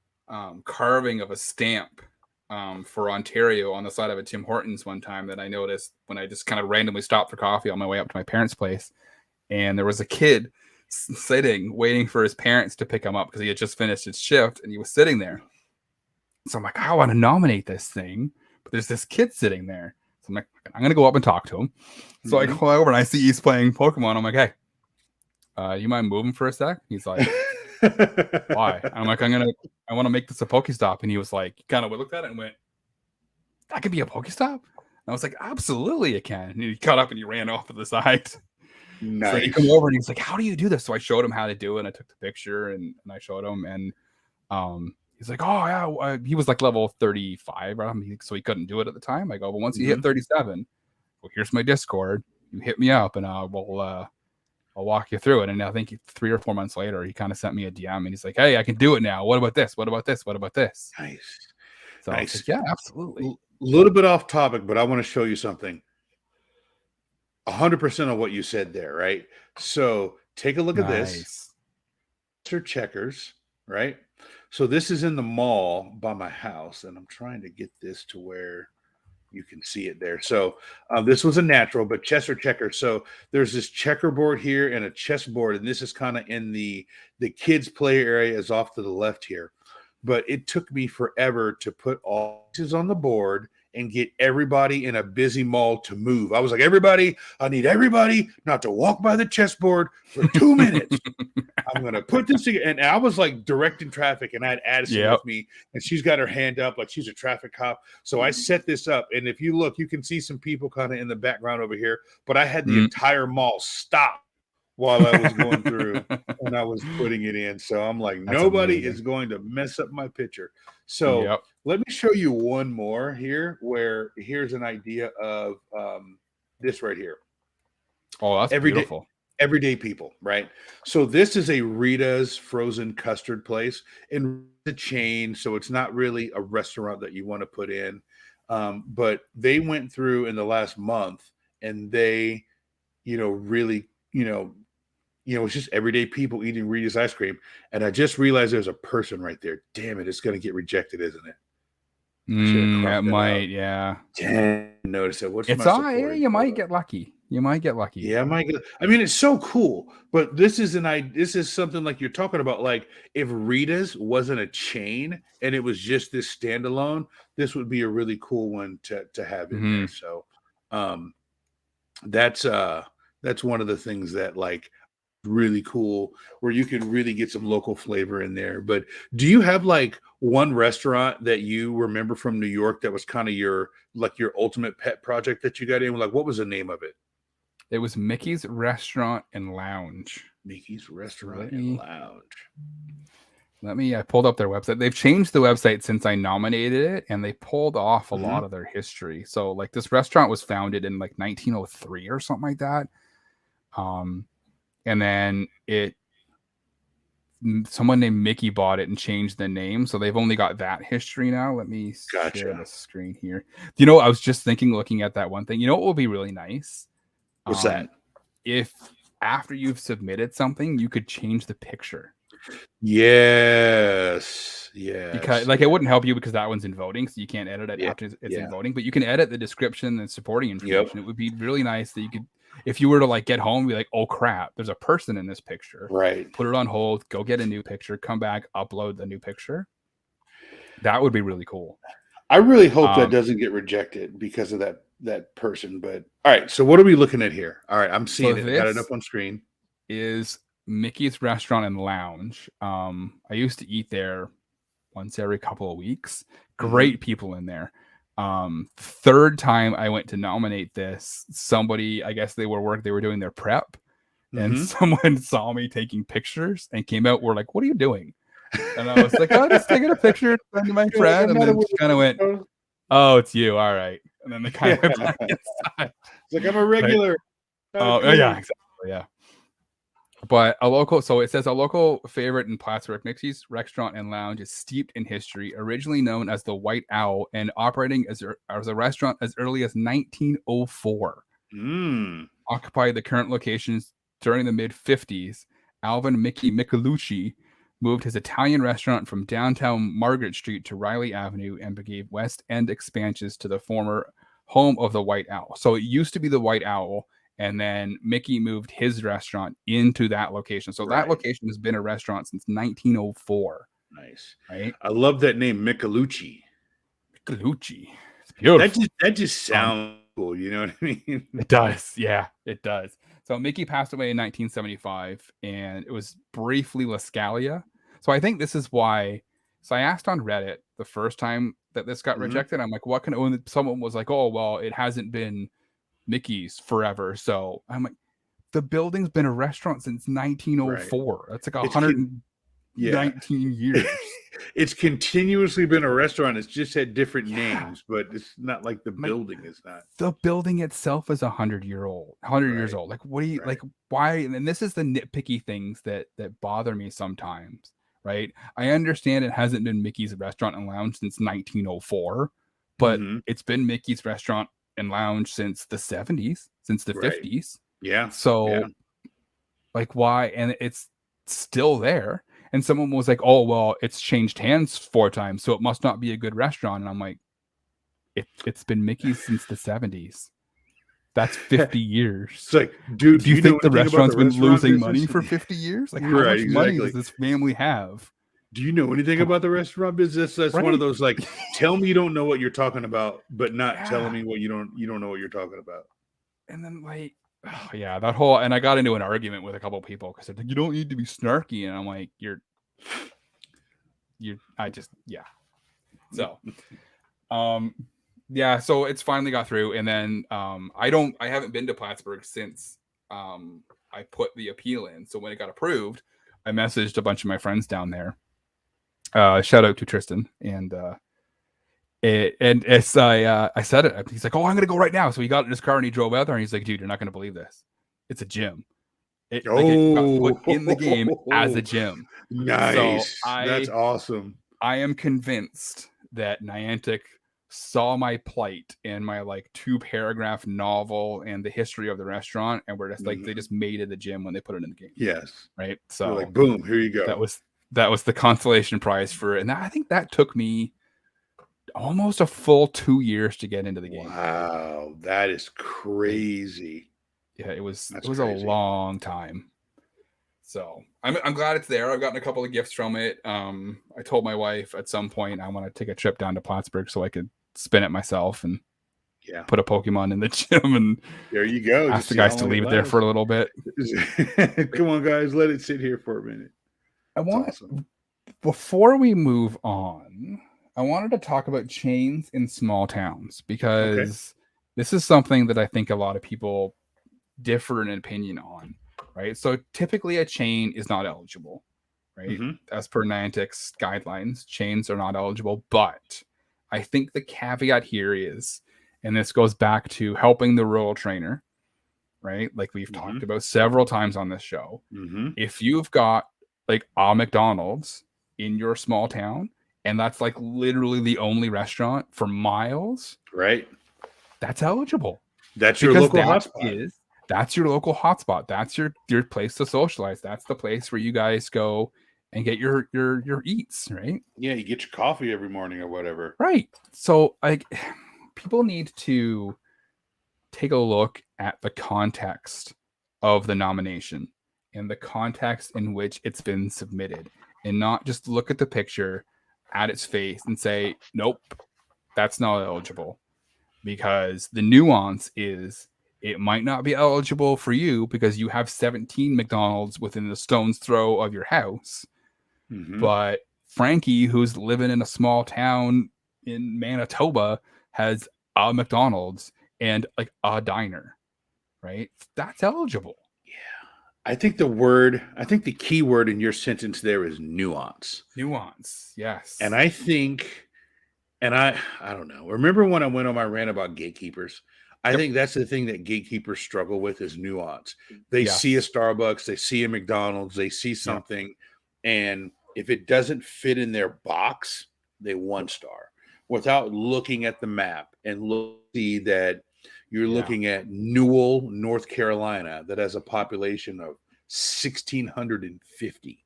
carving of a stamp for Ontario on the side of a Tim Hortons one time that I noticed when I just kind of randomly stopped for coffee on my way up to my parents' place. And there was a kid sitting, waiting for his parents to pick him up because he had just finished his shift and he was sitting there. So I'm like, I want to nominate this thing, but there's this kid sitting there. So I'm like, I'm going to go up and talk to him. So I go over and I see he's playing Pokemon. I'm like, hey, you mind moving for a sec? He's like, why? I'm like, I want to make this a Pokestop. And he was like, kind of looked at it and went, that could be a Pokestop? And I was like, absolutely it can. And he got up and he ran off to the side. So he come over and he's like, "How do you do this?" So I showed him how to do it, and I took the picture and I showed him, and he's like, "Oh yeah," he was like level 35, so he couldn't do it at the time. I go, "Well, once you hit 37, well, here's my Discord. You hit me up, and I'll walk you through it." And I think 3 or 4 months later, he kind of sent me a DM, and he's like, "Hey, I can do it now. What about this? What about this? What about this?" Nice. So I was like, "Yeah, absolutely." A little bit off topic, but I want to show you something. 100% of what you said there, right? So take a look at this. Checkers, right? So this is in the mall by my house, and I'm trying to get this to where you can see it there. So this was a natural, but chess or checker. So there's this checkerboard here and a chessboard, and this is kind of in the kids play area is off to the left here. But it took me forever to put all pieces on the board and get everybody in a busy mall to move. I was like, everybody, I need everybody not to walk by the chessboard for 2 minutes. I'm going to put this together. And I was like directing traffic, and I had Addison with me, and she's got her hand up like she's a traffic cop. So I set this up. And if you look, you can see some people kind of in the background over here, but I had the entire mall stop while I was going through and I was putting it in. So I'm like, nobody is going to mess up my picture. So let me show you one more here, where here's an idea of this right here. Oh, that's beautiful. Everyday people, right? So this is a Rita's frozen custard place, and the chain, so it's not really a restaurant that you want to put in. But they went through in the last month, and they, really, it's just everyday people eating Rita's ice cream. And I just realized there's a person right there. Damn it, it's going to get rejected, isn't it? It might, yeah. Didn't notice it. What's it's all, yeah, you might get lucky. You might get lucky. Yeah, I mean, it's so cool. But this is something like you're talking about. Like if Rita's wasn't a chain and it was just this standalone, this would be a really cool one to have in there. So that's one of the things that like really cool, where you can really get some local flavor in there. But do you have like one restaurant that you remember from New York that was kind of your ultimate pet project that you got in? Like, what was the name of it? It was Mickey's Restaurant and Lounge. Mickey's Restaurant and Lounge. I pulled up their website. They've changed the website since I nominated it, and they pulled off a lot of their history. So like this restaurant was founded in like 1903 or something like that. And then someone named Mickey bought it and changed the name. So they've only got that history now. Let me share the screen here. I was just looking at that one thing. You know what will be really nice? What's that? If after you've submitted something, you could change the picture. Yes. Because it wouldn't help you because that one's in voting, so you can't edit it after it's in voting. But you can edit the description and supporting information. It would be really nice that you could, if you were to like get home, be like, oh crap, there's a person in this picture. Right. Put it on hold, go get a new picture, come back, upload the new picture. That would be really cool. I really hope that doesn't get rejected because of that person. But all right, so what are we looking at here? All right, I'm seeing it. Got it up on screen. Is Mickey's Restaurant and Lounge. I used to eat there once every couple of weeks. Great people in there. Third time I went to nominate this, somebody, I guess they were doing their prep, and someone saw me taking pictures and came out, were like, what are you doing? And I was like, oh, just taking a picture to my friend, and then she kind of went, oh, it's you, all right. And then they kind of went back inside. It's like, I'm a regular. Oh, yeah, exactly, yeah. But it says a local favorite in Plattsburgh, Mickey's Restaurant and Lounge is steeped in history, originally known as the White Owl and operating as a restaurant as early as 1904. Occupied the current locations during the mid-50s. Alvin Mickey Michelucci moved his Italian restaurant from downtown Margaret Street to Riley Avenue and gave West End expansions to the former home of the White Owl. So it used to be the White Owl, and then Mickey moved his restaurant into that location. So that location has been a restaurant since 1904. Nice. Right? I love that name, Michelucci. Michelucci. It's beautiful. That just sounds cool. You know what I mean? It does. Yeah, it does. So Mickey passed away in 1975, and it was briefly La Scalia. So I think this is why. So I asked on Reddit the first time that this got rejected. I'm like, what can someone was like, oh, well, it hasn't been Mickey's forever. So I'm like, the building's been a restaurant since 1904. Right. That's like It's 119 years. It's continuously been a restaurant. It's just had different Yeah. names, but it's not like the Like, building is not. the building itself is 100 years Right. old. Like, what do you Right. like? Why? And this is the nitpicky things that bother me sometimes, right? I understand it hasn't been Mickey's Restaurant and Lounge since 1904, but Mhm. it's been Mickey's Restaurant and Lounge since the 70s, since the Right. 50s. Yeah. So, Yeah. like, why? And it's still there. And someone was like, "Oh, well, it's changed hands 4 times, so it must not be a good restaurant." And I'm like, it's been Mickey's since the 70s. That's 50 years. It's like, dude, Do you know think the anything about restaurant's the been restaurant losing business? money for 50 years? Like, how Right, much money exactly. does this family have? Do you know anything about the restaurant business? That's one of Right. those like, tell me you don't know what you're talking about, but not Yeah. telling me what you don't know what you're talking about. And then like, oh, yeah, that whole, and I got into an argument with a couple of people because they're like, you don't need to be snarky, and I'm like, I just, yeah. So, yeah, so it's finally got through, and then I haven't been to Plattsburgh since I put the appeal in. So when it got approved, I messaged a bunch of my friends down there. Shout out to Tristan, and as I said it, he's like, "Oh, I'm gonna go right now." So he got in his car and he drove out there, and he's like, "Dude, you're not gonna believe this. It's a gym. It got put in the game as a gym." Nice. So That's awesome. I am convinced that Niantic saw my plight in my like 2-paragraph novel and the history of the restaurant, and we're just like, they just made it a gym when they put it in the game. Yes. Right. They're So like, boom, here you go. That was the consolation prize for it. And I think that took me almost a full 2 years to get into the game. Wow, that is crazy. Yeah, it was That's a crazy. long time. So I'm glad it's there. I've gotten a couple of gifts from it. I told my wife at some point I want to take a trip down to Plattsburgh so I could spin it myself and put a Pokemon in the gym, and there you go. Ask the guys to leave it there for a little bit. Come on, guys, let it sit here for a minute. Awesome. Before we move on, I wanted to talk about chains in small towns, because this is something that I think a lot of people differ in opinion on, right? So typically a chain is not eligible, right? As per Niantic's guidelines, chains are not eligible, but I think the caveat here is, and this goes back to helping the rural trainer, right? Like we've talked about several times on this show. If you've got like a McDonald's in your small town, and that's like literally the only restaurant for miles, right? That's eligible. That's your local hotspot. That's your local hotspot. That's your place to socialize. That's the place where you guys go and get your eats, right? Yeah, you get your coffee every morning or whatever. Right. So like people need to take a look at the context of the nomination and the context in which it's been submitted, and not just look at the picture at its face and say, nope, that's not eligible. Because the nuance is, it might not be eligible for you because you have 17 McDonald's within the stone's throw of your house. But Frankie, who's living in a small town in Manitoba, has a McDonald's and like a diner, right? That's eligible. Yeah. I think the key word in your sentence there is nuance. Nuance, yes. And I think, and I don't know. Remember when I went on my rant about gatekeepers? I think that's the thing that gatekeepers struggle with is nuance. They see a Starbucks, they see a McDonald's, they see something, and if it doesn't fit in their box, they 1-star without looking at the map and see that you're looking at Newell, North Carolina, that has a population of 1,650.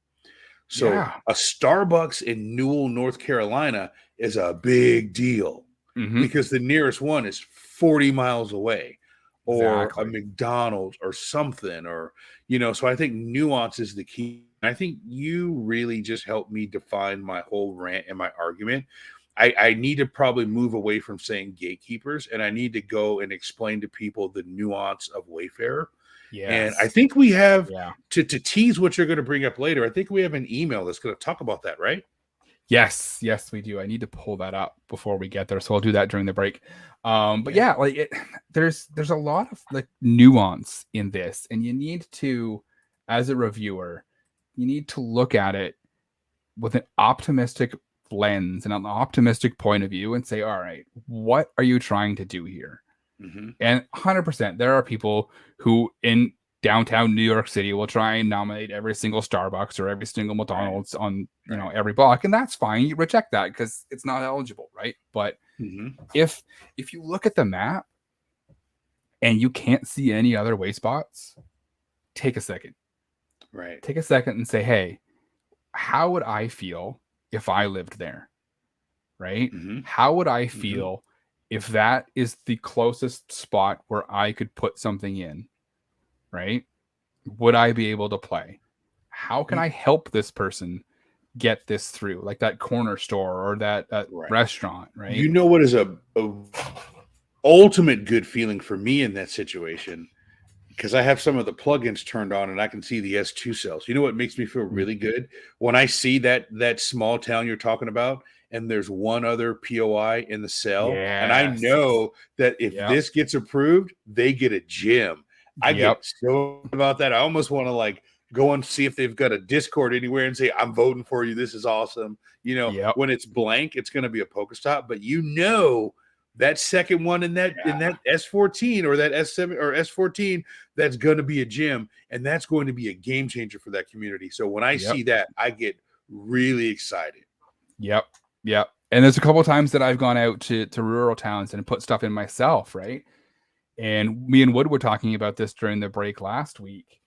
So a Starbucks in Newell, North Carolina is a big deal because the nearest one is 40 miles away, or a McDonald's or something, or, so I think nuance is the key. I think you really just helped me define my whole rant and my argument. I need to probably move away from saying gatekeepers, and I need to go and explain to people the nuance of Wayfarer. And I think we have to tease what you're going to bring up later. I think we have an email that's going to talk about that, right? Yes, we do. I need to pull that up before we get there, so I'll do that during the break. But yeah, like there's a lot of like nuance in this, and you need to, as a reviewer, you need to look at it with an optimistic lens and an optimistic point of view and say, all right, what are you trying to do here? Mm-hmm. And 100%, there are people who in downtown New York City will try and nominate every single Starbucks or every single McDonald's on every block, and that's fine. You reject that because it's not eligible, right? But if you look at the map and you can't see any other way spots, take a second. Right. Take a second and say, hey, how would I feel if I lived there? Right? How would I feel if that is the closest spot where I could put something in? Right? Would I be able to play? How can I help this person get this through? Like that corner store or that restaurant, right? You know what is a ultimate good feeling for me in that situation? Because I have some of the plugins turned on and I can see the S2 cells. You know what makes me feel really good? When I see that small town you're talking about and there's one other POI in the cell, and I know that if this gets approved, they get a gym. I get so about that. I almost want to like go and see if they've got a Discord anywhere and say, I'm voting for you. This is awesome. You know, when it's blank, it's going to be a Pokestop, but you know, that second one in that S14 or that S7 or S14, that's going to be a gym, and that's going to be a game changer for that community. So when I see that, I get really excited. Yep. And there's a couple of times that I've gone out to rural towns and put stuff in myself, right? And me and Wood were talking about this during the break last week.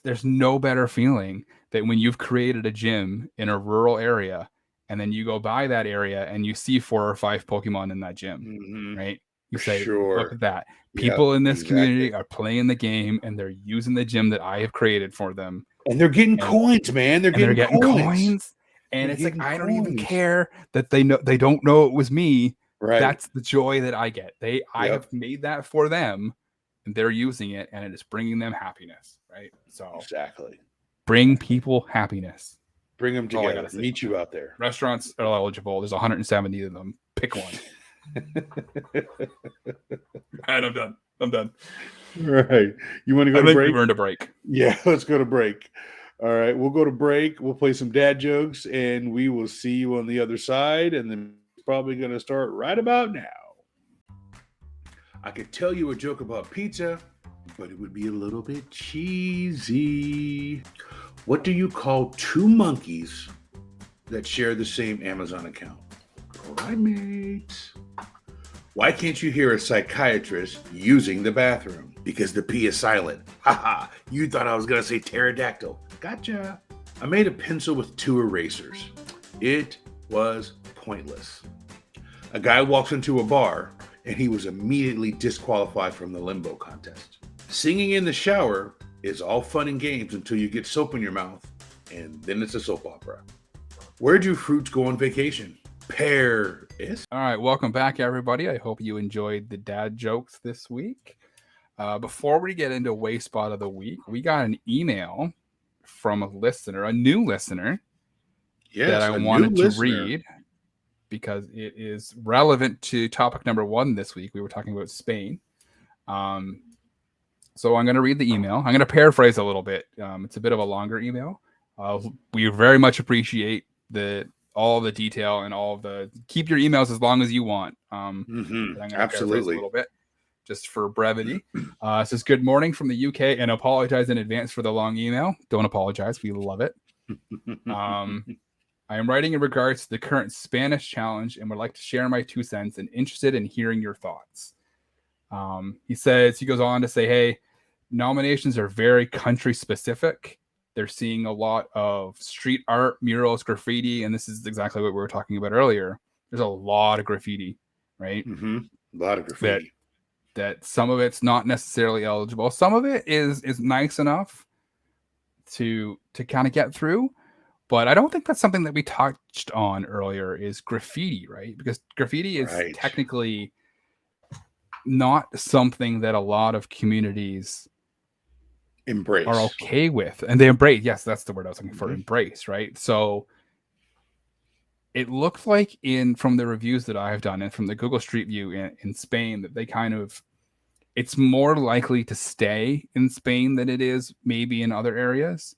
There's no better feeling that when you've created a gym in a rural area and then you go by that area and you see 4 or 5 Pokemon in that gym, right? You say, look at that. People in this community are playing the game and they're using the gym that I have created for them. And they're getting coins, man. They're getting coins. And it's like, I don't even care that they don't know it was me. Right. That's the joy that I get. I have made that for them and they're using it and it is bringing them happiness, right? So bring people happiness. Bring them together. Meet you out there. Restaurants are eligible. There's 170 of them. Pick one. And I'm done. Right. You want to go to break? We've earned a break. Yeah, let's go to break. All right, we'll go to break. We'll play some dad jokes, and we will see you on the other side. And then it's probably going to start right about now. I could tell you a joke about pizza, but it would be a little bit cheesy. What do you call 2 monkeys that share the same Amazon account? Primates. Why can't you hear a psychiatrist using the bathroom? Because the P is silent. Haha, you thought I was going to say pterodactyl. Gotcha. I made a pencil with 2 erasers. It was pointless. A guy walks into a bar and he was immediately disqualified from the limbo contest. Singing in the shower is all fun and games until you get soap in your mouth, and then it's a soap opera. Where do fruits go on vacation? Paris. All right, welcome back, everybody. I hope you enjoyed the dad jokes this week. Before we get into Wayspot of the Week, we got an email from a new listener, that I wanted to read because it is relevant to topic number 1 this week. We were talking about Spain. So I'm going to read the email. I'm going to paraphrase a little bit. It's a bit of a longer email. We very much appreciate all the detail and all of the. Keep your emails as long as you want. I'm going to paraphrase a little bit, just for brevity. It says, good morning from the UK, and apologize in advance for the long email. Don't apologize. We love it. I am writing in regards to the current Spanish challenge and would like to share my 2 cents and interested in hearing your thoughts. He goes on to say, hey, nominations are very country specific. They're seeing a lot of street art, murals, graffiti, and this is exactly what we were talking about earlier. There's a lot of graffiti, right? A lot of graffiti. That some of it's not necessarily eligible. Some of it is nice enough to kind of get through, but I don't think that's something that we touched on earlier is graffiti, right? Because graffiti is technically not something that a lot of communities embrace. okay with, and they embrace. Yes, that's the word I was looking for. Mm-hmm. Embrace, right? So it looked like from the reviews that I've done and from the Google Street View in Spain that they kind of, it's more likely to stay in Spain than it is maybe in other areas,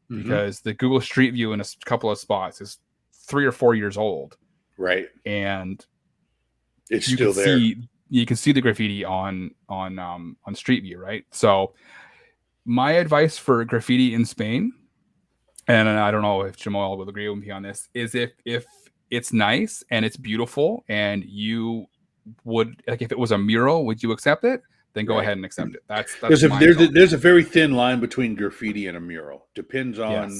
because the Google Street View in a couple of spots is 3 or 4 years old, right? And it's still there. You can see the graffiti on Street View, right? So my advice for graffiti in Spain, and I don't know if Jamal will agree with me on this, is if it's nice and it's beautiful and you would, like, if it was a mural, would you accept it? Then go ahead and accept it. That's there's a very thin line between graffiti and a mural. Depends on,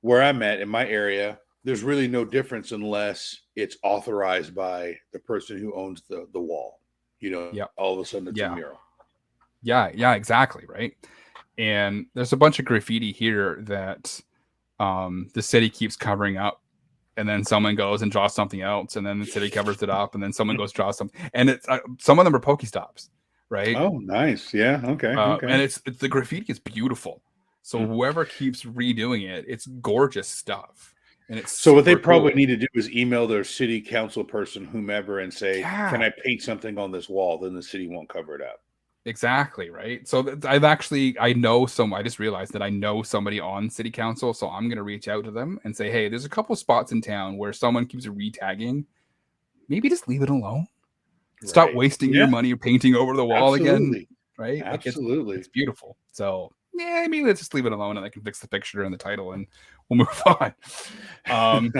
where I'm at in my area. There's really no difference unless it's authorized by the person who owns the wall. All of a sudden it's a mural. Yeah, exactly, right. And there's a bunch of graffiti here that the city keeps covering up, and then someone goes and draws something else, and then the city covers it up, and then someone goes draws something, and it's some of them are Pokestops, right? Oh, nice. Yeah. Okay. And it's the graffiti is beautiful. So whoever keeps redoing it, it's gorgeous stuff. And it's so what they probably need to do is email their city council person, whomever, and say, "Can I paint something on this wall?" Then the city won't cover it up. Exactly, right. So I just realized that I know somebody on city council, so I'm going to reach out to them and say, hey, there's a couple spots in town where someone keeps re-tagging. Maybe just leave it alone. Stop wasting your money painting over the wall again, right? Absolutely. It's beautiful. So yeah, maybe let's just leave it alone, and I can fix the picture and the title, and we'll move on.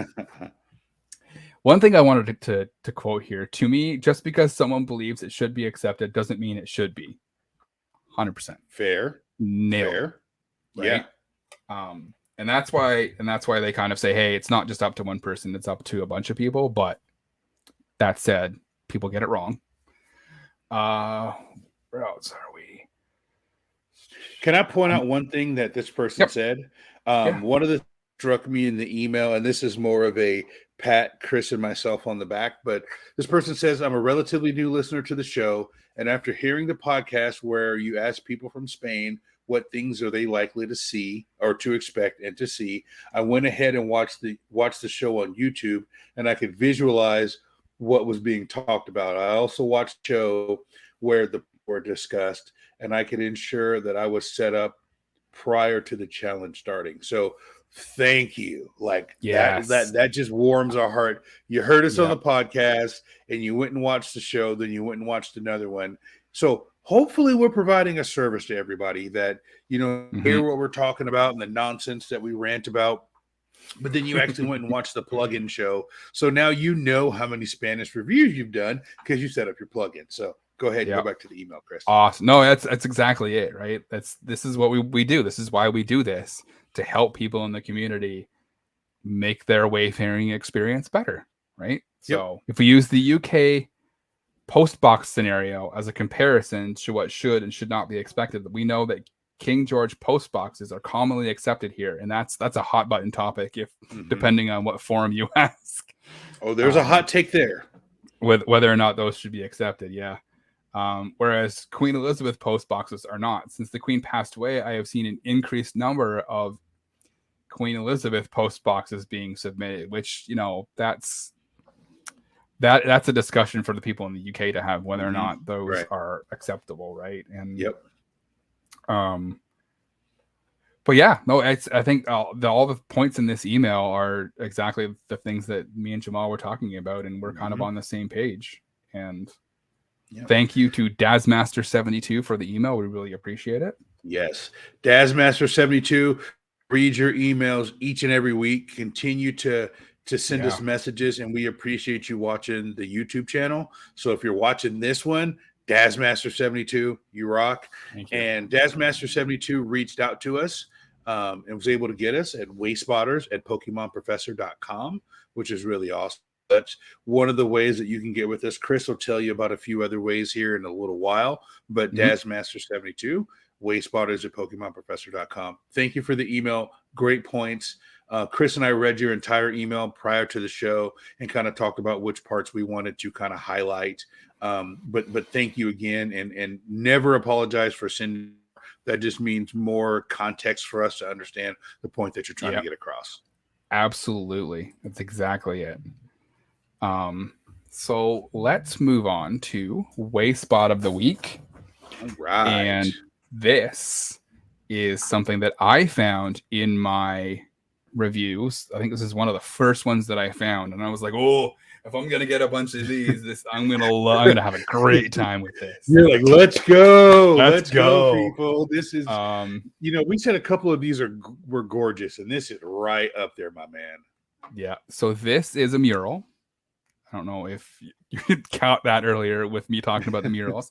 One thing I wanted to quote here, to me, just because someone believes it should be accepted doesn't mean it should be. 100%. Fair. Nailed. Fair. Right? Yeah. And that's why they kind of say, hey, it's not just up to one person, it's up to a bunch of people. But that said, people get it wrong. Where else are we? Can I point out one thing that this person said? One of the struck me in the email, and this is more of a pat Chris and myself on the back, but this person says, I'm a relatively new listener to the show, and after hearing the podcast where you ask people from Spain what things are they likely to see or to expect and to see, I went ahead and watched the show on YouTube, and I could visualize what was being talked about. I also watched a show where the were discussed, and I could ensure that I was set up prior to the challenge starting. So thank you. Like that just warms our heart. You heard us on the podcast, and you went and watched the show, then you went and watched another one. So hopefully we're providing a service to everybody that, hear what we're talking about and the nonsense that we rant about. But then you actually went and watched the plugin show. So now you know how many Spanish reviews you've done because you set up your plugin. So go ahead and go back to the email, Chris. Awesome. No, that's exactly it, right? This is what we do. This is why we do this, to help people in the community make their wayfaring experience better, right? So if we use the UK post box scenario as a comparison to what should and should not be expected, we know that King George post boxes are commonly accepted here, and that's a hot button topic if depending on what forum you ask. Oh, there's a hot take there with whether or not those should be accepted. Whereas Queen Elizabeth post boxes are not. Since the Queen passed away, I have seen an increased number of Queen Elizabeth post boxes being submitted, which that's a discussion for the people in the UK to have, whether or not those are acceptable, right? And but I think all the points in this email are exactly the things that me and Jamal were talking about, and we're kind of on the same page. And thank you to Dazmaster72 for the email. We really appreciate it. Yes. Dazmaster72, read your emails each and every week. Continue to send us messages, and we appreciate you watching the YouTube channel. So if you're watching this one, Dazmaster72, you rock. Thank you. And Dazmaster72 reached out to us and was able to get us at Wayspotters at PokemonProfessor.com, which is really awesome. That's one of the ways that you can get with us. Chris will tell you about a few other ways here in a little while, but Dazmaster72, Wayspotters at PokemonProfessor.com. Thank you for the email. Great points. Chris and I read your entire email prior to the show and kind of talked about which parts we wanted to kind of highlight. But thank you again, and never apologize for sending that just means more context for us to understand the point that you're trying to get across. Absolutely. That's exactly it. So let's move on to Wayspot of the Week. All right. And this is something that I found in my reviews. I think this is one of the first ones that I found, and I was like, "Oh, if I'm gonna get a bunch of these, I'm gonna have a great time with this." You're like, "Let's go, let's go, people!" This is, we said a couple of these were gorgeous, and this is right up there, my man. Yeah. So this is a mural. I don't know if you could count that earlier with me talking about the murals.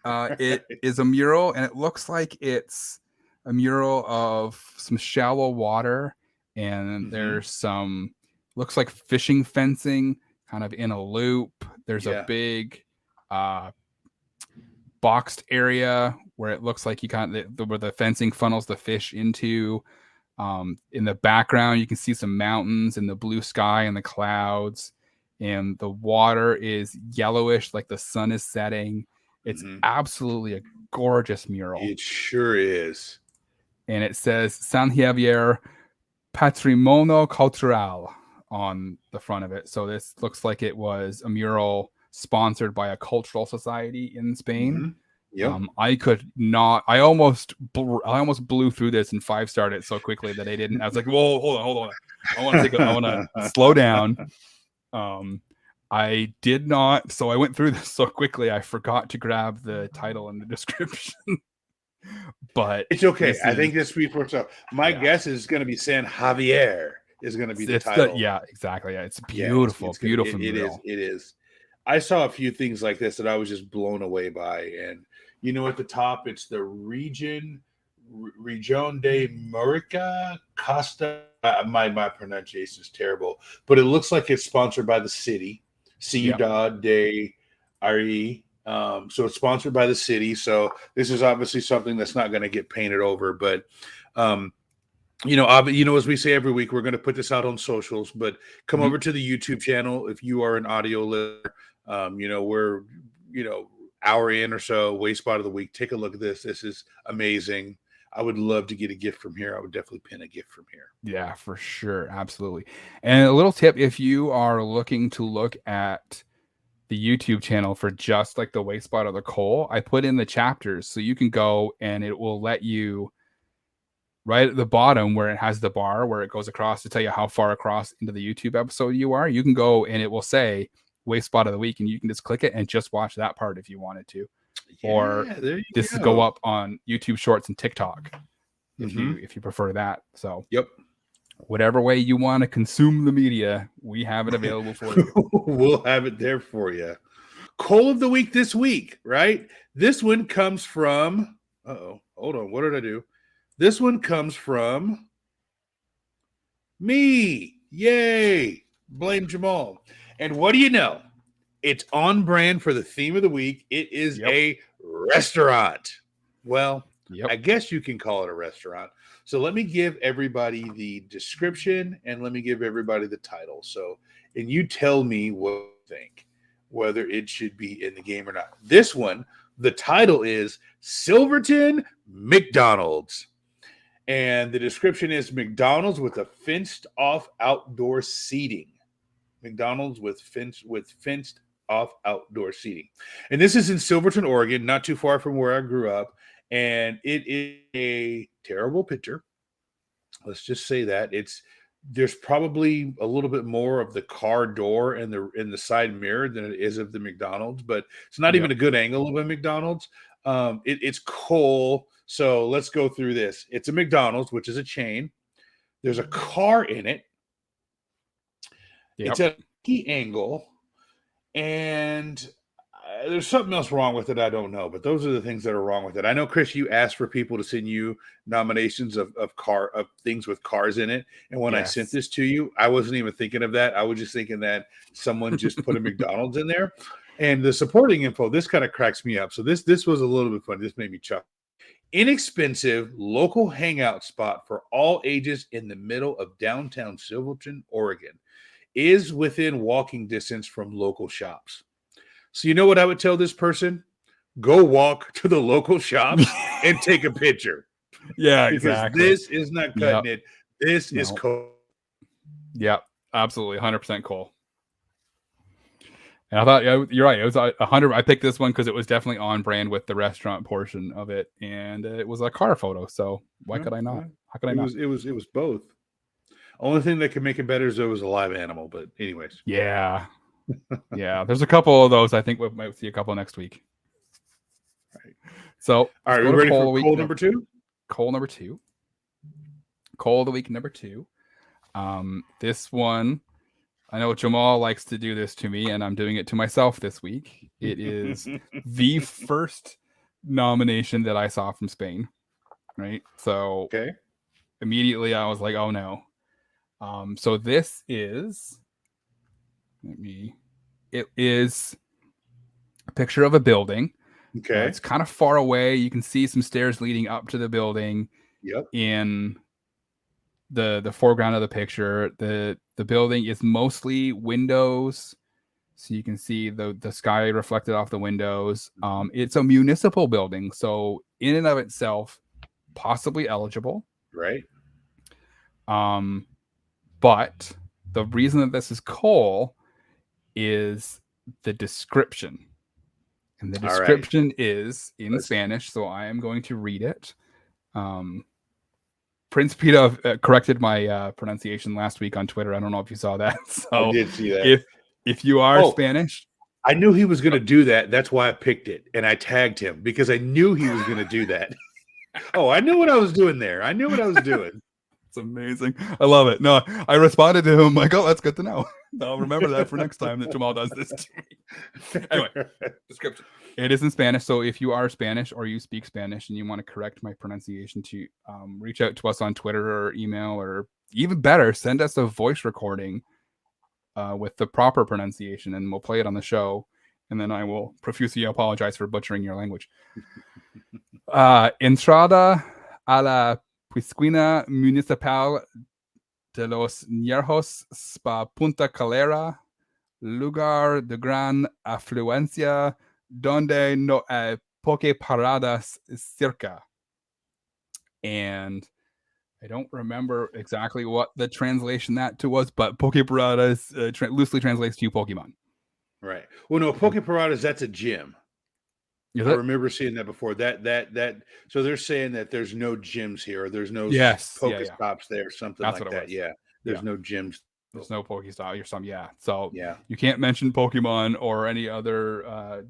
It is a mural, and it looks like it's a mural of some shallow water, and there's some, looks like fishing fencing kind of in a loop. There's a big boxed area where it looks like you where the fencing funnels the fish into. In the background, you can see some mountains and the blue sky and the clouds, and the water is yellowish, like the sun is setting. It's absolutely a gorgeous mural. It sure is. And it says San Javier Patrimonio Cultural on the front of it. So this looks like it was a mural sponsored by a cultural society in Spain. I could not. I almost blew through this and 5-starred it so quickly that I didn't. I was like, "Whoa, hold on! I want to slow down." I did not. So I went through this so quickly, I forgot to grab the title and the description. But it's okay. I think this speaks for itself. My guess is going to be San Javier is going to be the title. Exactly. Yeah, it's beautiful, beautiful. It is. I saw a few things like this that I was just blown away by, and at the top it's the Region de Murica Costa. My pronunciation is terrible, but it looks like it's sponsored by the city, Ciudad de Ari. So it's sponsored by the city. So this is obviously something that's not going to get painted over, but as we say every week, we're going to put this out on socials, but come over to the YouTube channel. If you are an audio listener, we're, hour in or so, Wayspot of the Week. Take a look at this. This is amazing. I would love to get a gift from here. I would definitely pin a gift from here. Yeah, for sure. Absolutely. And a little tip, if you are looking to look at the YouTube channel for just like the Wayspot of the Coal, I put in the chapters so you can go and it will let you right at the bottom where it has the bar where it goes across to tell you how far across into the YouTube episode you are. You can go and it will say Wayspot of the Week, and you can just click it and just watch that part if you wanted to. Or this go up on YouTube Shorts and TikTok if you prefer that. So whatever way you want to consume the media, we have it available for you. We'll have it there for you. Coal of the Week this week, right? This one comes from hold on, what did I do? This one comes from me. Yay. Blame Jamal. And what do you know? It's on brand for the theme of the week. It is a restaurant. Well, I guess you can call it a restaurant. So let me give everybody the description and let me give everybody the title. So, and you tell me what you think, whether it should be in the game or not. This one, the title is Silverton McDonald's. And the description is McDonald's with a fenced-off outdoor seating. McDonald's with fenced-off outdoor seating. And this is in Silverton, Oregon, not too far from where I grew up. And it is a terrible picture. Let's just say that. There's probably a little bit more of the car door and the side mirror than it is of the McDonald's, but it's not even a good angle of a McDonald's. It's cool. So let's go through this. It's a McDonald's, which is a chain. There's a car in it. It's at a key angle, and there's something else wrong with it. I don't know, but those are the things that are wrong with it. I know, Chris, you asked for people to send you nominations of things with cars in it, and when I sent this to you, I wasn't even thinking of that. I was just thinking that someone just put a McDonald's in there, and the supporting info. This kind of cracks me up. So this was a little bit funny. This made me chuckle. Inexpensive local hangout spot for all ages in the middle of downtown Silverton, Oregon. Is within walking distance from local shops. So you know what I would tell this person? go walk to the local shops and take a picture. Yeah, because exactly. this is not cutting it. This is Cole. Yep, absolutely, 100% Cole. And I thought, yeah, you're right. It was 100. I picked this one because it was definitely on brand with the restaurant portion of it, and it was a car photo. So why could I not? How could I not? It was both. Only thing that could make it better is it was a live animal. But anyways, yeah. There's a couple of those. I think we might see a couple next week. Right. So, all right, we ready for Cole number 2? Cole number 2. Cole of the week number 2. This one, I know Jamal likes to do this to me, and I'm doing it to myself this week. It is the first nomination that I saw from Spain, right? So immediately I was like, oh no. So this is, it is a picture of a building. Okay. It's kind of far away. You can see some stairs leading up to the building. Yep. In the foreground of the picture, the building is mostly windows, so you can see the sky reflected off the windows. It's a municipal building, so in and of itself possibly eligible, right? But the reason that this is Cole is the description, and the description is in Spanish, so I am going to read it. Prince Peter corrected my pronunciation last week on Twitter. I don't know if you saw that. So I did see that. If you are Spanish, I knew he was going to do that. That's why I picked it, and I tagged him because I knew he was going to do that. I knew what I was doing there. I knew what I was doing. It's amazing. I love it. No, I responded to him like, "Oh, that's good to know. I'll remember that for next time that Jamal does this to me." Anyway, description. It is in Spanish, so if you are Spanish or you speak Spanish and you want to correct my pronunciation, to reach out to us on Twitter or email, or even better, send us a voice recording with the proper pronunciation, and we'll play it on the show. And then I will profusely apologize for butchering your language. Entrada a la Piscina Municipal de los Ñerjos Spa Punta Calera, lugar de gran afluencia donde no hay Poképaradas cerca. And I don't remember exactly what the translation that to was, but Poképaradas loosely translates to Pokemon. Right. Well, no, Poképaradas, that's a gym. I remember seeing that before. That. So they're saying that there's no gyms here, or there's no Pokestops there, something like that. Yeah. There's no gyms. There's no Pokestop or something. Yeah. So you can't mention Pokemon or any other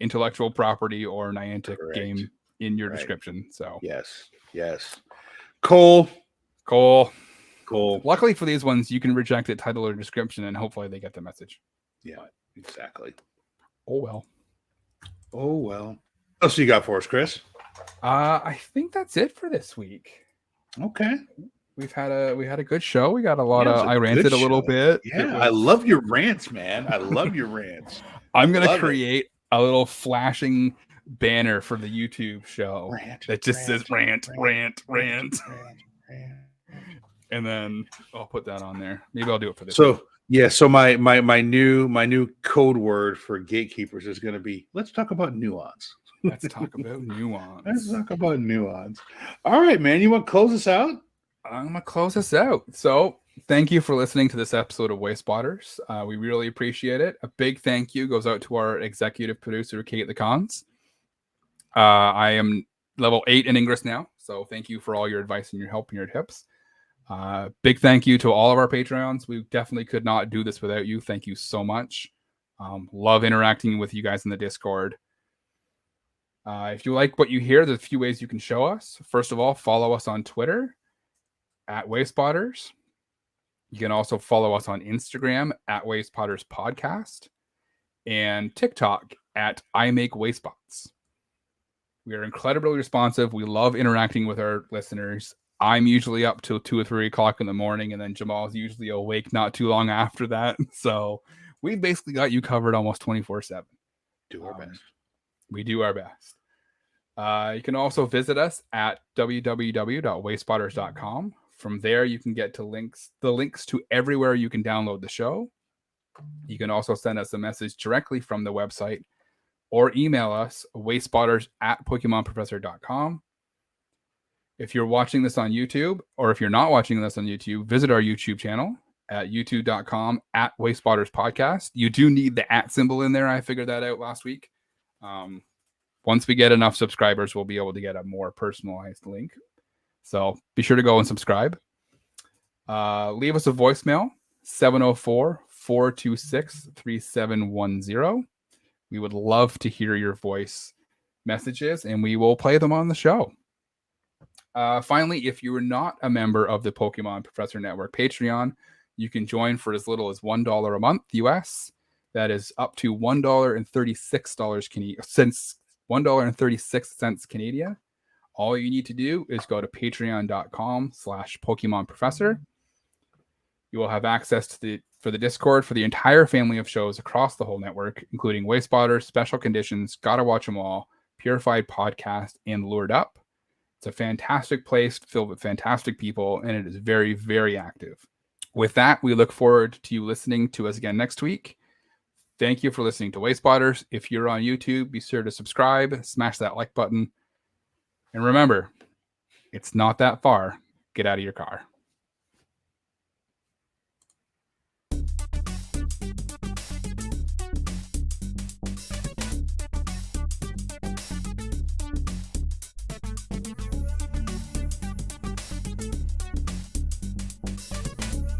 intellectual property or Niantic game in your description. So yes. Cole. Luckily for these ones, you can reject it, title or description, and hopefully they get the message. Yeah, exactly. Oh well. What else you got for us, Chris? I think that's it for this week. Okay. We had a good show. We got a lot of. I ranted a little bit. Yeah, I love your rants, man. I love your rants. I'm gonna create a little flashing banner for the YouTube show that just says rant. And then I'll put that on there. Maybe I'll do it for this. So my new code word for gatekeepers is going to be, let's talk about nuance. Let's talk about nuance. All right, man. You want to close us out? I'm going to close us out. So thank you for listening to this episode of Wayspoters. We really appreciate it. A big thank you goes out to our executive producer, KatettheKonz. I am level 8 in Ingress now. So thank you for all your advice and your help and your tips. Big thank you to all of our Patreons. We definitely could not do this without you. Thank you so much. Love interacting with you guys in the Discord. If you like what you hear, there's a few ways you can show us. First of all, follow us on Twitter at Wayspoters. You can also follow us on Instagram at Wayspoters Podcast and TikTok at I Make Wayspots. We are incredibly responsive. We love interacting with our listeners. I'm usually up till 2 or 3 o'clock in the morning, and then Jamal's usually awake not too long after that. So we basically got you covered almost 24/7. Do our best. We do our best. You can also visit us at www.wayspotters.com. From there, you can get to the links to everywhere you can download the show. You can also send us a message directly from the website or email us wayspotters@pokemonprofessor.com. If you're watching this on YouTube, or if you're not watching this on YouTube, visit our YouTube channel at youtube.com/wayspotters podcast. You do need the @ symbol in there. I figured that out last week. Once we get enough subscribers, we'll be able to get a more personalized link. So be sure to go and subscribe. Leave us a voicemail, 704-426-3710. We would love to hear your voice messages, and we will play them on the show. Finally, if you are not a member of the Pokemon Professor Network Patreon, you can join for as little as $1 a month US. That is up to $1.36 $1.36 Canadian. All you need to do is go to patreon.com/PokemonProfessor. You will have access to the Discord for the entire family of shows across the whole network, including Wayspotters, Special Conditions, Gotta Watch Them All, Purified Podcast, and Lured Up. It's a fantastic place filled with fantastic people, and it is very, very active. With that, we look forward to you listening to us again next week. Thank you for listening to Wayspotters. If you're on YouTube, be sure to subscribe, smash that like button, and remember, it's not that far. Get out of your car.